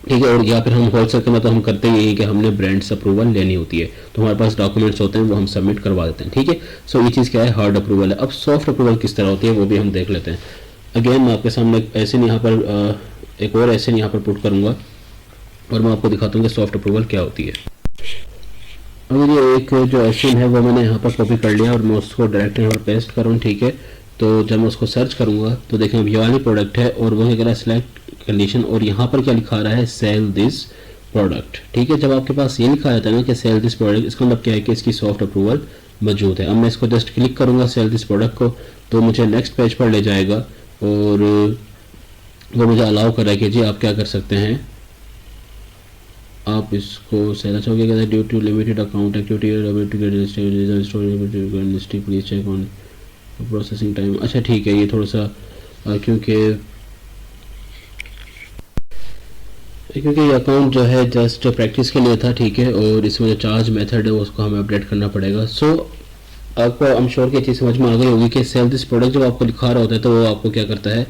ठीक है, और या फिर हम होलसेल के में तो हम करते ही यही कि हमने ब्रांड्स अप्रूवल लेनी होती है, तो हमारे पास डॉक्यूमेंट्स होते हैं वो हम सबमिट करवा देते हैं। ठीक है, सो ये चीज़ क्या है, हार्ड अप्रूवल है। अब सॉफ्ट अप्रूवल किस तरह होती है वो भी हम देख लेते हैं। अगेन मैं आपके सामने ऐसे यहाँ पर एक और ऐसे यहाँ पर पुट करूँगा और मैं आपको दिखाता हूँ कि सॉफ्ट अप्रूवल क्या होती है। अब ये एक जो एसिन है वो मैंने यहाँ पर कॉपी कर लिया और मैं उसको डायरेक्ट यहाँ पर पेस्ट करूँ। ठीक है, तो जब मैं उसको सर्च करूँगा तो देखें अब ये वाली प्रोडक्ट है और वो क्या कह रहा है, सिलेक्ट कंडीशन, और यहाँ पर क्या लिखा रहा है, सेल दिस प्रोडक्ट। ठीक है, जब आपके पास ये लिखा रहता है ना कि सेल दिस प्रोडक्ट, इसका मतलब क्या है कि इसकी सॉफ्ट अप्रूवल मौजूद है। अब मैं इसको जस्ट क्लिक करूँगा सेल दिस प्रोडक्ट को, तो मुझे नेक्स्ट पेज पर ले जाएगा और वो मुझे अलाउ कर रहा है कि जी आप क्या कर सकते हैं, आप इसको सेल चाहोगे, कहते हैं due to limited account activity please check on processing time. अच्छा ठीक है, ये थोड़ा सा क्योंकि ये अकाउंट जो है जस्ट प्रैक्टिस के लिए था। ठीक है, और इसमें जो चार्ज मेथड है उसको हमें अपडेट करना पड़ेगा। सो आपको आई एम श्योर कि चीज़ समझ में आ गई होगी कि सेल दिस प्रोडक्ट जब आपको लिखा रहा होता है तो वो आपको क्या करता है,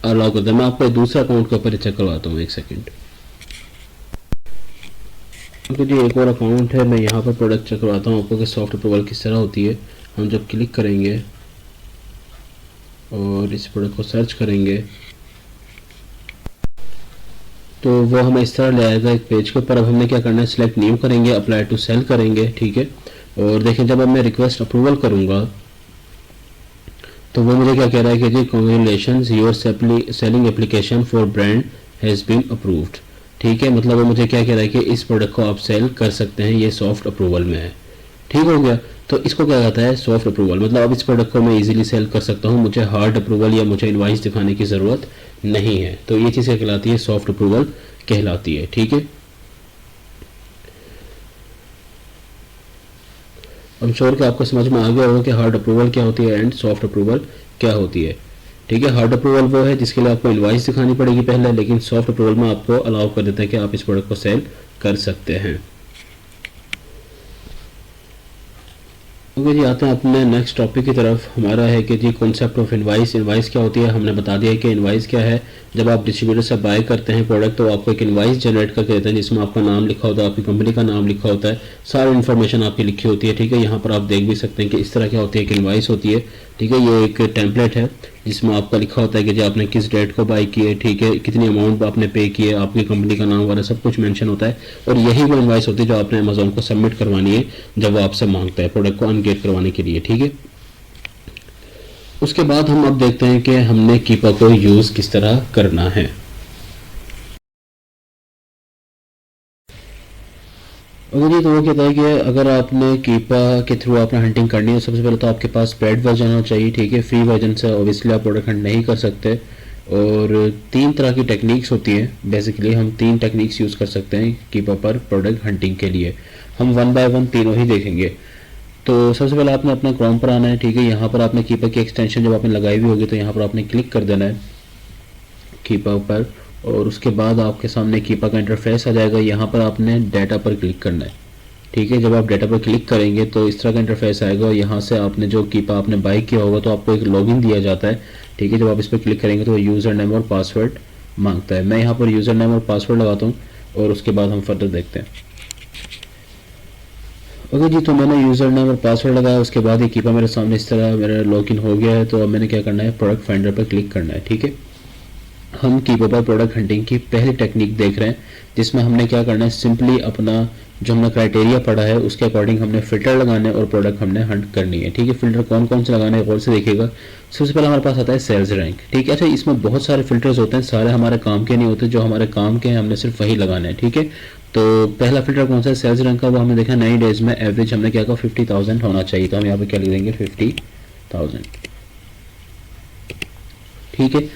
अलाउ करता है। मैं आपको दूसरा अकाउंट के ऊपर चेक करवाता हूँ, एक सेकेंड। तो जी एक और अकाउंट है, मैं यहाँ पर प्रोडक्ट चेक करवाता हूँ आपको कि सॉफ्ट अप्रूवल किस तरह होती है। हम जब क्लिक करेंगे और इस प्रोडक्ट को सर्च करेंगे तो वो हमें इस तरह ले आएगा एक पेज के ऊपर। अब हमने क्या करना है, सिलेक्ट न्यू करेंगे, अप्लाई टू सेल करेंगे, ठीक है। और देखिए जब अब मैं रिक्वेस्ट अप्रूवल करूंगा तो वो मुझे क्या कह रहा है कि जी congratulations, your selling application for brand has been approved, ठीक है। मतलब वो मुझे क्या कह रहा है कि इस प्रोडक्ट को आप सेल कर सकते हैं, ये सॉफ्ट अप्रूवल में है, ठीक हो गया। तो इसको क्या कहता है, सॉफ्ट अप्रूवल। मतलब अब इस प्रोडक्ट को मैं इजीली सेल कर सकता हूँ, मुझे हार्ड अप्रूवल या मुझे इनवाइस दिखाने की ज़रूरत नहीं है। तो ये चीज़ क्या कहलाती है, सॉफ्ट अप्रूवल कहलाती है, ठीक है। I'm श्योर कि आपको समझ में आ गया होगा कि हार्ड अप्रूवल क्या होती है एंड सॉफ्ट अप्रूवल क्या होती है, ठीक है। हार्ड अप्रूवल वो है जिसके लिए आपको इनवाइस दिखानी पड़ेगी पहले, लेकिन सॉफ्ट अप्रूवल में आपको अलाउ कर देता है कि आप इस प्रोडक्ट को सेल कर सकते हैं। ओके जी, आते हैं अपने नेक्स्ट टॉपिक की तरफ। हमारा है कि जी कॉन्सेप्ट ऑफ इनवाइस। इनवाइस क्या होती है, हमने बता दिया कि इनवाइस क्या है। जब आप डिस्ट्रीब्यूटर से बाय करते हैं प्रोडक्ट तो आपको एक इनवाइस जनरेट करके देते हैं जिसमें आपका नाम लिखा होता है, आपकी कंपनी का नाम लिखा होता है, सारी इन्फॉर्मेशन आपकी लिखी होती है, ठीक है। यहाँ पर आप देख भी सकते हैं कि इस तरह क्या होती है, एक इनवाइस होती है, ठीक है। ये एक टेम्पलेट है जिसमें आपका लिखा होता है कि जी आपने किस डेट को बाय किए, ठीक है, कितनी अमाउंट आपने पे किए, आपकी कंपनी का नाम वगैरह सब कुछ मेंशन होता है। और यही वो इनवाइस होती है जो आपने अमेजोन को सबमिट करवानी है जब वो आपसे मांगता है प्रोडक्ट को अनगेट करवाने के लिए, ठीक है। उसके बाद हम अब देखते हैं कि हमने कीपा को यूज़ किस तरह करना है। अगर ये तो वो कहता है कि अगर आपने कीपा के थ्रू आपने हंटिंग करनी है, सबसे पहले तो आपके पास पेड वर्जन होना चाहिए, ठीक है। फ्री वर्जन से ऑब्वियसली आप प्रोडक्ट हंट नहीं कर सकते। और 3 तरह की टेक्निक्स होती हैं, बेसिकली हम 3 टेक्निक्स यूज़ कर सकते हैं कीपा पर प्रोडक्ट हंटिंग के लिए। हम 1 बाय 1 तीनों ही देखेंगे। तो सबसे पहले आपने अपना क्रोम पर आना है, ठीक है। यहाँ पर आपने कीपा की एक्सटेंशन जब आपने लगाई हुई होगी तो यहाँ पर आपने क्लिक कर देना है कीपा पर। और उसके बाद आपके सामने कीपा का इंटरफेस आ जाएगा। यहाँ पर आपने डाटा पर क्लिक करना है, ठीक है। जब आप डाटा पर क्लिक करेंगे तो इस तरह का इंटरफेस आएगा और यहाँ से आपने जो कीपा आपने बाय किया होगा तो आपको एक लॉगिन दिया जाता है, ठीक है। जब आप इस पर क्लिक करेंगे तो यूज़र नेम और पासवर्ड मांगता है। मैं यहाँ पर यूज़र नेम और पासवर्ड लगाता हूँ और उसके बाद हम फर्दर देखते हैं। ओके जी, तो मैंने यूज़र नेम और पासवर्ड लगाया, उसके बाद ये कीपा मेरे सामने इस तरह मेरा लॉगिन हो गया है। तो अब मैंने क्या करना है, प्रोडक्ट फाइंडर पर क्लिक करना है, ठीक है। हम कीपा पर प्रोडक्ट हंटिंग की पहली टेक्निक देख रहे हैं जिसमें हमने क्या करना है, सिंपली अपना जो हमने क्राइटेरिया पढ़ा है उसके अकॉर्डिंग हमने फिल्टर लगाने हैं और प्रोडक्ट हमने हंट करनी है, ठीक है। फिल्टर कौन कौन से लगाने हैं गौर से देखिएगा। सबसे पहले हमारे पास आता है सेल्स रैंक, ठीक है। अच्छा, इसमें बहुत सारे फिल्टर्स होते हैं, सारे हमारे काम के नहीं होते, जो हमारे काम के हैं हमने सिर्फ वही लगाने हैं, ठीक है। तो पहला फिल्टर कौन सा है, सेल्स रैंक का। वो हमने देखा 90 डेज में एवरेज हमने क्या कहा 50,000 होना चाहिए। तो हम यहाँ पे क्या लिख देंगे 50,000, ठीक है।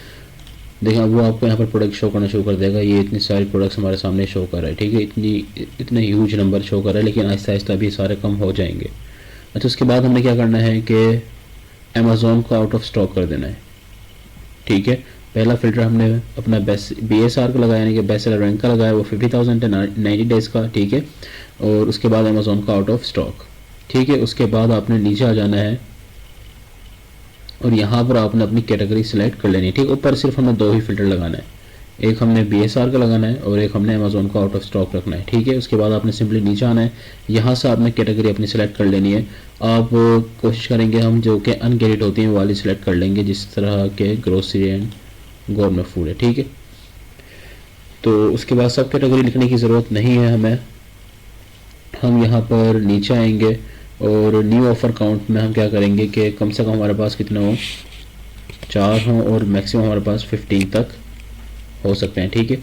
देखिए अब वो आपको यहाँ पर प्रोडक्ट शो करना शुरू कर देगा। ये इतनी सारी प्रोडक्ट्स हमारे सामने शो कर रहा है, ठीक है। इतने ह्यूज नंबर शो कर रहा है, लेकिन आहिस्ता आहिस्ता भी सारे कम हो जाएंगे। अच्छा, उसके बाद हमने क्या करना है कि अमेज़ॉन को आउट ऑफ स्टॉक कर देना है, ठीक है। पहला फिल्टर हमने अपना बेस्ट BSR का लगाया, यानी कि बेस्ट सेलर रैंक का लगाया, वो 50,000 है 90 डेज़ का, ठीक है। और उसके बाद अमेज़ॉन का आउट ऑफ स्टॉक, ठीक है। उसके बाद आपने नीचे आ जाना है और यहाँ पर आपने अपनी कैटेगरी सेलेक्ट कर लेनी है, ठीक। ऊपर सिर्फ हमें 2 ही फिल्टर लगाना है, एक हमने BSR का लगाना है और एक हमने अमेज़ॉन का आउट ऑफ स्टॉक रखना है, ठीक है। उसके बाद आपने सिंपली नीचे आना है, यहाँ से आपने कैटेगरी अपनी सेलेक्ट कर लेनी है। आप कोशिश करेंगे हम जो कि अनगेटेड होती हैं वाली सिलेक्ट कर लेंगे, जिस तरह के ग्रोसरी एंड गवर्नमेंट फूड है, ठीक है। तो उसके बाद सब कैटेगरी लिखने की ज़रूरत नहीं है हमें। हम यहाँ पर नीचे आएंगे और न्यू ऑफर काउंट में हम क्या करेंगे कि कम से कम हमारे पास कितने हों, 4 हों और मैक्सिमम हमारे पास 15 तक हो सकते हैं, ठीक है।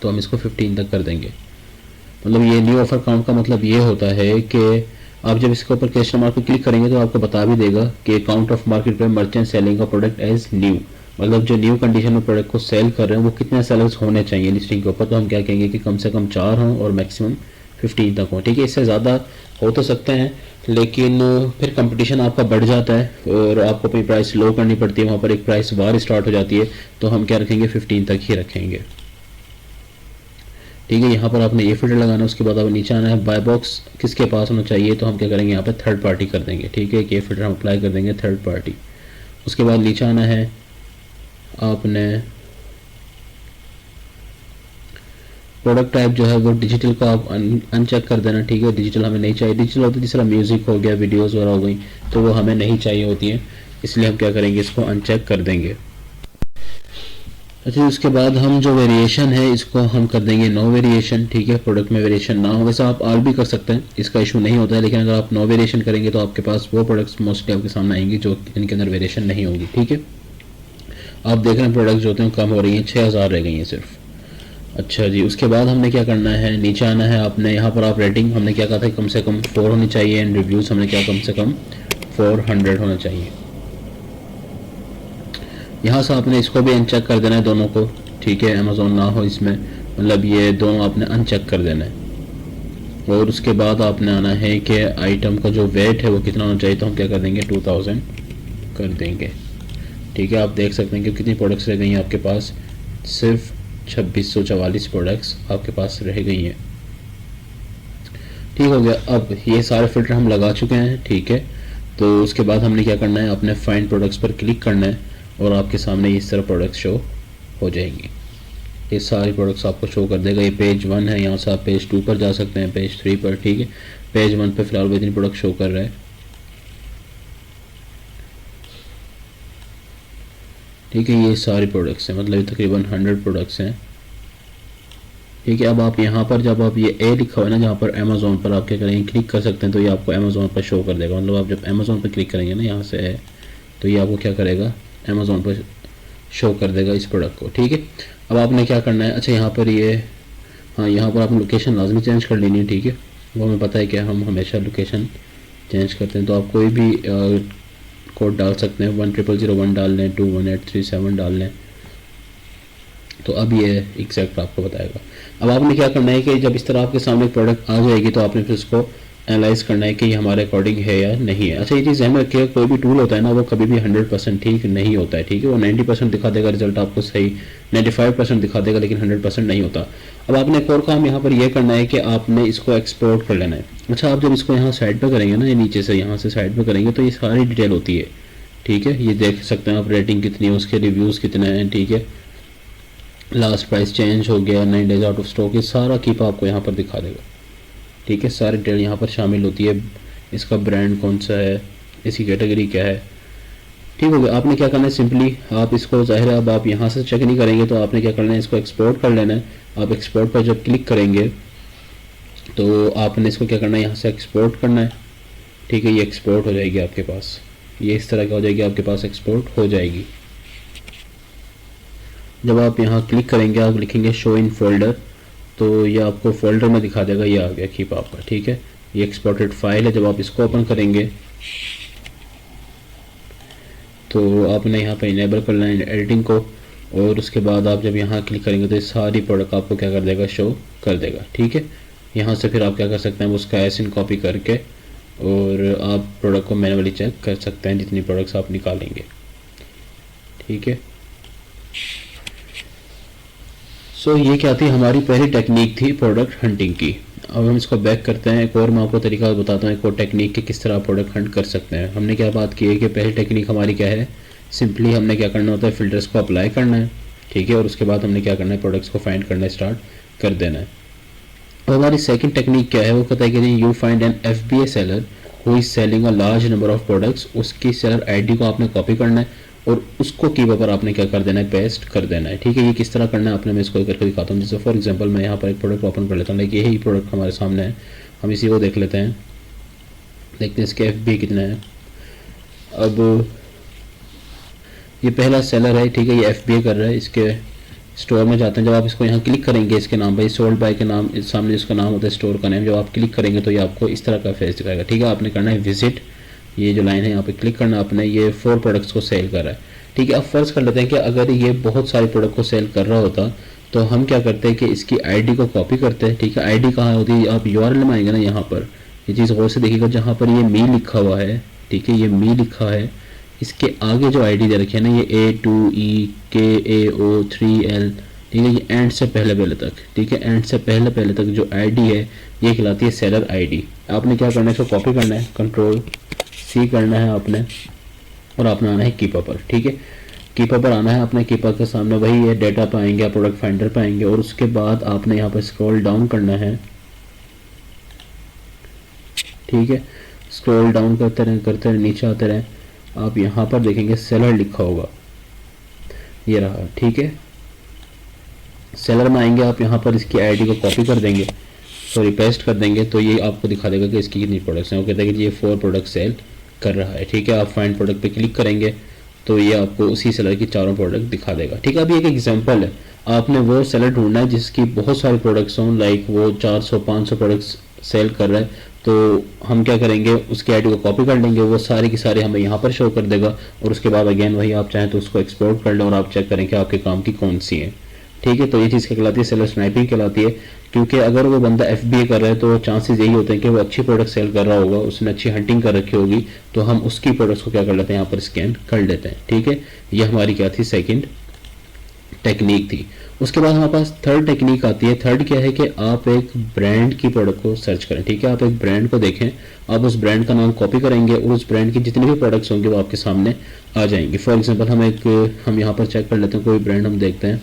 तो हम इसको 15 तक कर देंगे। मतलब ये न्यू ऑफर काउंट का मतलब ये होता है कि आप जब इसके ऊपर क्वेश्चन मार्क पर क्लिक करेंगे तो आपको बता भी देगा कि काउंट ऑफ मार्केट पे मर्चेंट सेलिंग का प्रोडक्ट एज न्यू, मतलब जो न्यू कंडीशन में प्रोडक्ट को सेल कर रहे हैं वो कितने सेलर्स होने चाहिए लिस्टिंग के ऊपर। तो हम क्या कहेंगे कि कम से कम 4 हों और मैक्सिमम 15 तक हो, ठीक है। इससे ज़्यादा हो तो सकते हैं लेकिन फिर कंपटीशन आपका बढ़ जाता है और आपको अपनी प्राइस लो करनी पड़ती है, वहाँ पर एक प्राइस वार स्टार्ट हो जाती है। तो हम क्या रखेंगे 15 तक ही रखेंगे, ठीक है। यहाँ पर आपने ये फिल्टर लगाना है। उसके बाद आप नीचे आना है, बाय बॉक्स किसके पास होना चाहिए, तो हम क्या करेंगे यहाँ पर थर्ड पार्टी कर देंगे, ठीक है। ये फिल्टर हम अप्लाई कर देंगे थर्ड पार्टी। उसके बाद नीचे आना है, आपने प्रोडक्ट टाइप जो है वो डिजिटल का आप अनचेक कर देना, ठीक है। डिजिटल हमें नहीं चाहिए, डिजिटल होती है जिस तरह म्यूज़िक हो गया, वीडियोज़ वगैरह हो गई, तो वो हमें नहीं चाहिए होती हैं, इसलिए हम क्या करेंगे इसको अनचेक कर देंगे। अच्छा, उसके बाद हम जो वेरिएशन है इसको हम कर देंगे नो वेरिएशन। ठीक है, प्रोडक्ट में वेरिएशन ना हो, वैसे आप ऑल भी कर सकते हैं, इसका इशू नहीं होता है, लेकिन अगर आप नो वेरिएशन करेंगे तो आपके पास वो प्रोडक्ट्स मोस्टली आपके सामने आएंगी जो इनके अंदर वेरिएशन नहीं होगी। ठीक है, आप देख रहे हैं प्रोडक्ट जो होते हैं कम हो रही हैं, 6000 रह गई हैं सिर्फ। अच्छा जी, उसके बाद हमने क्या करना है, नीचे आना है आपने, यहाँ पर आप रेटिंग हमने क्या कहा था कम से कम 4 होनी चाहिए, एंड रिव्यूज़ हमने क्या कम से कम 400 होना चाहिए। यहाँ से आपने इसको भी अनचेक कर देना है दोनों को। ठीक है, अमेज़ॉन ना हो इसमें, मतलब ये दोनों आपने अनचेक कर देना है। और उसके बाद आपने आना है कि आइटम का जो वेट है वो कितना होना चाहिए, तो हम क्या कर देंगे 2000 कर देंगे। ठीक है, आप देख सकते हैं कि कितनी प्रोडक्ट्स रह गई हैं आपके पास, सिर्फ 2644 प्रोडक्ट्स आपके पास रह गई हैं। ठीक हो गया, अब ये सारे फिल्टर हम लगा चुके हैं। ठीक है, तो उसके बाद हमने क्या करना है, अपने फाइंड प्रोडक्ट्स पर क्लिक करना है और आपके सामने इस तरह प्रोडक्ट्स शो हो जाएंगे। ये सारी प्रोडक्ट्स आपको शो कर देगा। ये पेज 1 है, यहाँ से आप पेज 2 पर जा सकते हैं, पेज 3 पर। ठीक है, पेज 1 पे फिलहाल वो इतनी प्रोडक्ट शो कर रहा है। ठीक है, ये सारी प्रोडक्ट्स हैं, मतलब ये तकरीबन 100 प्रोडक्ट्स हैं। ठीक है, अब आप यहाँ पर जब आप ये ए लिखा हुआ है ना, जहाँ पर अमेज़ॉन पर आप क्या करेंगे क्लिक कर सकते हैं, तो ये आपको अमेज़ॉन पर शो कर देगा। मतलब आप जब अमेज़ॉन पर क्लिक करेंगे ना, यहाँ से है, तो ये आपको क्या करेगा, अमेज़ॉन पर शो कर देगा इस प्रोडक्ट को। ठीक है, अब आपने क्या करना है, अच्छा यहाँ पर ये, हाँ यहाँ पर आपने लोकेशन लाजमी चेंज कर लेनी है। ठीक है, वो हमें पता है कि हम हमेशा लोकेशन चेंज करते हैं, तो आप कोई भी कोड डाल सकते हैं, 10001 डाल लें, 21837 डाल लें, तो अब ये एग्जैक्ट आपको बताएगा। अब आपने क्या करना है कि जब इस तरह आपके सामने प्रोडक्ट आ जाएगी तो आपने फिर उसको एनालाइज करना है कि ये हमारे अकॉर्डिंग है या नहीं है। अच्छा, ये चीज़ ध्यान में रखिएगा, कोई भी टूल होता है ना वो कभी भी 100% ठीक नहीं होता है। ठीक है, वो 90% दिखा देगा रिजल्ट आपको सही, 95% दिखा देगा, लेकिन 100% नहीं होता। अब आपने एक और काम यहाँ पर यह करना है कि आपने इसको एक्सपोर्ट कर लेना है। अच्छा, आप जब इसको यहाँ साइड पर करेंगे ना, ये नीचे से यहाँ से साइड पर करेंगे तो ये सारी डिटेल होती है। ठीक है, ये देख सकते हैं आप रेटिंग कितनी है, उसके रिव्यूज़ कितने हैं। ठीक है, लास्ट प्राइस चेंज हो गया, 9 डेज आउट ऑफ स्टॉक, ये सारा कीप आपको यहाँ पर दिखा देगा। ठीक है, सारी डिटेल यहाँ पर शामिल होती है, इसका ब्रांड कौन सा है, इसकी कैटेगरी क्या है। ठीक हो गया, आपने क्या करना है, सिंपली आप इसको, जाहिर है अब आप यहाँ से चेक नहीं करेंगे, तो आपने क्या करना है, इसको एक्सपोर्ट कर लेना है। आप एक्सपोर्ट पर जब क्लिक करेंगे तो आपने इसको क्या करना है, यहाँ से एक्सपोर्ट करना है। ठीक है, ये एक्सपोर्ट हो जाएगी आपके पास, ये इस तरह का हो जाएगी आपके पास, एक्सपोर्ट हो जाएगी। जब आप यहाँ क्लिक करेंगे, आप लिखेंगे शो इन फोल्डर, तो ये आपको फोल्डर में दिखा देगा, ये आ गया कीप आपका। ठीक है, ये एक्सपोर्टेड फाइल है। जब आप इसको ओपन करेंगे तो आपने यहाँ पे इनेबल करना है एडिटिंग को, और उसके बाद आप जब यहाँ क्लिक करेंगे तो ये सारी प्रोडक्ट आपको क्या कर देगा, शो कर देगा। ठीक है, यहाँ से फिर आप क्या कर सकते हैं, उसका एसिन कॉपी करके और आप प्रोडक्ट को मैनुअली चेक कर सकते हैं जितनी प्रोडक्ट्स आप निकालेंगे। ठीक है, सो ये क्या थी, हमारी पहली टेक्निक थी प्रोडक्ट हंटिंग की। अब हम इसको बैक करते हैं, एक और मैं आपको तरीका बताता हूँ, एक और टेक्निक के किस तरह प्रोडक्ट हंट कर सकते हैं। हमने क्या बात की है कि पहली टेक्निक हमारी क्या है, सिंपली हमने क्या करना होता है, फ़िल्टर्स को अप्लाई करना है। ठीक है, और उसके बाद हमने क्या करना है, प्रोडक्ट्स को फाइंड करना स्टार्ट कर देना है। और हमारी सेकंड टेक्निक क्या है, वो कहता है कि you find an FBA seller who is selling a large number of products. उसकी सेलर ID को आपने कॉपी करना है और उसको कीबोर्ड पर आपने क्या कर देना है, पेस्ट कर देना है। ठीक है, ये किस तरह करना है आपने, मैं इसको करके दिखाता हूँ। जैसे फॉर एग्जांपल मैं यहाँ पर एक प्रोडक्ट ओपन कर लेता हूँ, लाइक यही प्रोडक्ट हमारे सामने है, हम इसी को देख लेते हैं, देखते हैं इसके FBA कितना है। अब ये पहला सेलर है। ठीक है, ये FBA कर रहा है, इसके स्टोर में जाते हैं। जब आप इसको यहाँ क्लिक करेंगे, इसके नाम पर सोल्ड बाय के नाम सामने इसका नाम होता है, स्टोर का नेम, जब आप क्लिक करेंगे तो ये आपको इस तरह का फेस दिखाएगा। ठीक है, आपने करना है विजिट, ये जो लाइन है यहाँ पे क्लिक करना आपने, ये 4 प्रोडक्ट्स को सेल कर रहा है। ठीक है, अब फर्ज कर लेते हैं कि अगर ये बहुत सारे प्रोडक्ट को सेल कर रहा होता तो हम क्या करते हैं कि इसकी ID को कॉपी करते हैं। ठीक है, ID कहाँ होती है, आप URL में आएंगे ना, यहाँ पर ये चीज़ गौर से देखिएगा, जहाँ पर ये मी लिखा हुआ है। ठीक है, ये मी लिखा है, इसके आगे जो ID दे रखी है ना, ये A2EKAO3L। ठीक है, ये एंड से पहले तक, ठीक है, एंड से पहले तक जो ID है ये कहलाती है सेलर ID। आपने क्या करना है, इसको कॉपी करना है, Ctrl+C करना है आपने, और आपने आना है कीपर पर। ठीक है, कीपर पर आना है, अपने कीपर के सामने वही है, डेटा पे आएंगे, आप प्रोडक्ट फाइंडर पे आएंगे, और उसके बाद आपने यहाँ पर स्क्रॉल डाउन करना है। ठीक है, स्क्रॉल डाउन करते रहे नीचे आते रहे, आप यहाँ पर देखेंगे सेलर लिखा होगा, ये रहा। ठीक है, सेलर में आएंगे, आप यहाँ पर इसकी आईडी को कॉपी कर देंगे, सॉरी पेस्ट कर देंगे, तो ये आपको दिखा देगा कि इसकी कितनी प्रोडक्ट्स हैं। वो कहता है कि ये 4 प्रोडक्ट सेल कर रहा है, ठीक है। आप फाइंड प्रोडक्ट पे क्लिक करेंगे तो ये आपको उसी सेलर की चारों प्रोडक्ट दिखा देगा, ठीक है। अभी एक एग्जांपल है, आपने वो सेलर ढूंढना है जिसकी बहुत सारे प्रोडक्ट्स हों, लाइक वो 400-500 प्रोडक्ट्स सेल कर रहा है, तो हम क्या करेंगे, उसकी आईडी को कॉपी कर लेंगे, वो सारे की सारे हमें यहाँ पर शो कर देगा, और उसके बाद अगेन वही आप चाहें तो उसको एक्सपोर्ट कर लें और आप चेक करें कि आपके काम की कौन सी है, ठीक है। तो ये चीज़ क्या कहलाती है, सेलर स्नाइपिंग कहलाती है, क्योंकि अगर वो बंदा FBA कर रहा है तो चांसेस यही होते हैं कि वो अच्छी प्रोडक्ट सेल कर रहा होगा, उसने अच्छी हंटिंग कर रखी होगी, तो हम उसकी प्रोडक्ट्स को क्या कर लेते हैं, यहाँ पर स्कैन कर लेते हैं, ठीक है। ये हमारी क्या थी, सेकंड टेक्निक थी। उसके बाद हमारे पास थर्ड टेक्निक आती है। थर्ड क्या है कि आप एक ब्रांड की प्रोडक्ट को सर्च करें, ठीक है। आप एक ब्रांड को देखें, आप उस ब्रांड का नाम कॉपी करेंगे और उस ब्रांड की जितनी भी प्रोडक्ट्स होंगे वो आपके सामने आ जाएंगे। फॉर एग्जांपल हम यहाँ पर चेक कर लेते हैं, कोई ब्रांड हम देखते हैं,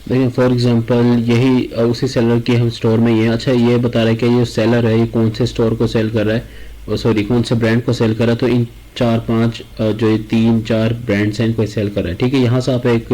देखिए फॉर एग्जांपल यही उसी सेलर की हम स्टोर में ये, अच्छा ये बता रहा है कि ये सेलर है, ये कौन से स्टोर को सेल कर रहा है, सॉरी कौन से ब्रांड को सेल कर रहा है, तो इन 4-5 जो ये 3-4 ब्रांड्स हैं इनको सेल कर रहे हैं, ठीक है। यहाँ से आप एक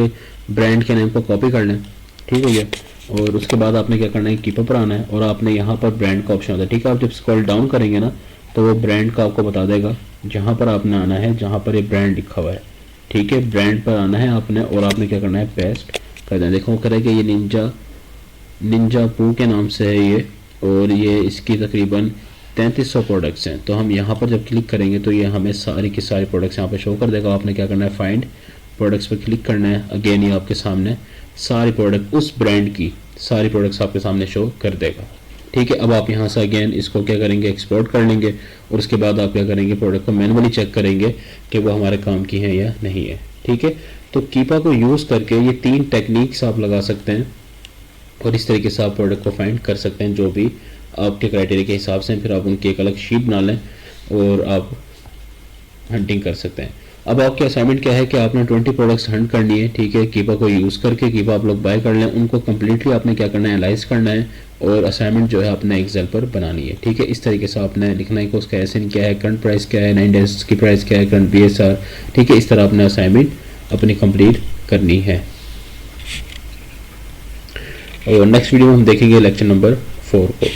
ब्रांड के नेम को कॉपी कर लें, ठीक है ये, और उसके बाद आपने क्या करना है, कीपर पर आना है और आपने यहाँ पर ब्रांड का ऑप्शन होता है, ठीक है। आप जब स्क्रॉल डाउन करेंगे ना तो वो ब्रांड का आपको बता देगा, जहाँ पर आपने आना है, जहाँ पर ये ब्रांड लिखा हुआ है, ठीक है। ब्रांड पर आना है आपने और आपने क्या करना है, पेस्ट कर दें। देखो करें कि ये निंजा पू के नाम से है ये, और ये इसकी तकरीबन 3300 प्रोडक्ट्स हैं। तो हम यहाँ पर जब क्लिक करेंगे तो ये हमें सारी की सारी प्रोडक्ट्स यहाँ पे शो कर देगा। आपने क्या करना है, फाइंड प्रोडक्ट्स पर क्लिक करना है, अगेन ये आपके सामने सारी प्रोडक्ट उस ब्रांड की सारी प्रोडक्ट्स आपके सामने शो कर देगा, ठीक है। अब आप यहाँ से अगेन इसको क्या करेंगे, एक्सपोर्ट कर लेंगे और उसके बाद आप क्या करेंगे, प्रोडक्ट को मैनुअली चेक करेंगे कि वो हमारे काम की है या नहीं है, ठीक है। तो कीपा को यूज़ करके ये 3 टेक्निक्स आप लगा सकते हैं और इस तरीके से आप प्रोडक्ट को फाइंड कर सकते हैं जो भी आपके क्राइटेरिया के हिसाब से। फिर आप उनकी एक अलग शीट बना लें और आप हंटिंग कर सकते हैं। अब आपकी असाइनमेंट क्या है कि आपने 20 प्रोडक्ट्स हंट करनी है, ठीक है। कीपा को यूज़ करके कीपा आप लोग बाय कर लें, उनको कम्प्लीटली आपने क्या करना है, एनालाइज करना है और असाइनमेंट जो है आपने एक्सेल पर बनानी है, ठीक है। इस तरीके से आपने लिखना है कि उसका एसएन क्या है, करंट प्राइस क्या है, 9 डेज की प्राइस क्या है, करंट BSR, ठीक है। इस तरह आपने असाइनमेंट अपनी कंप्लीट करनी है। और नेक्स्ट वीडियो में हम देखेंगे लेक्चर नंबर 4 को।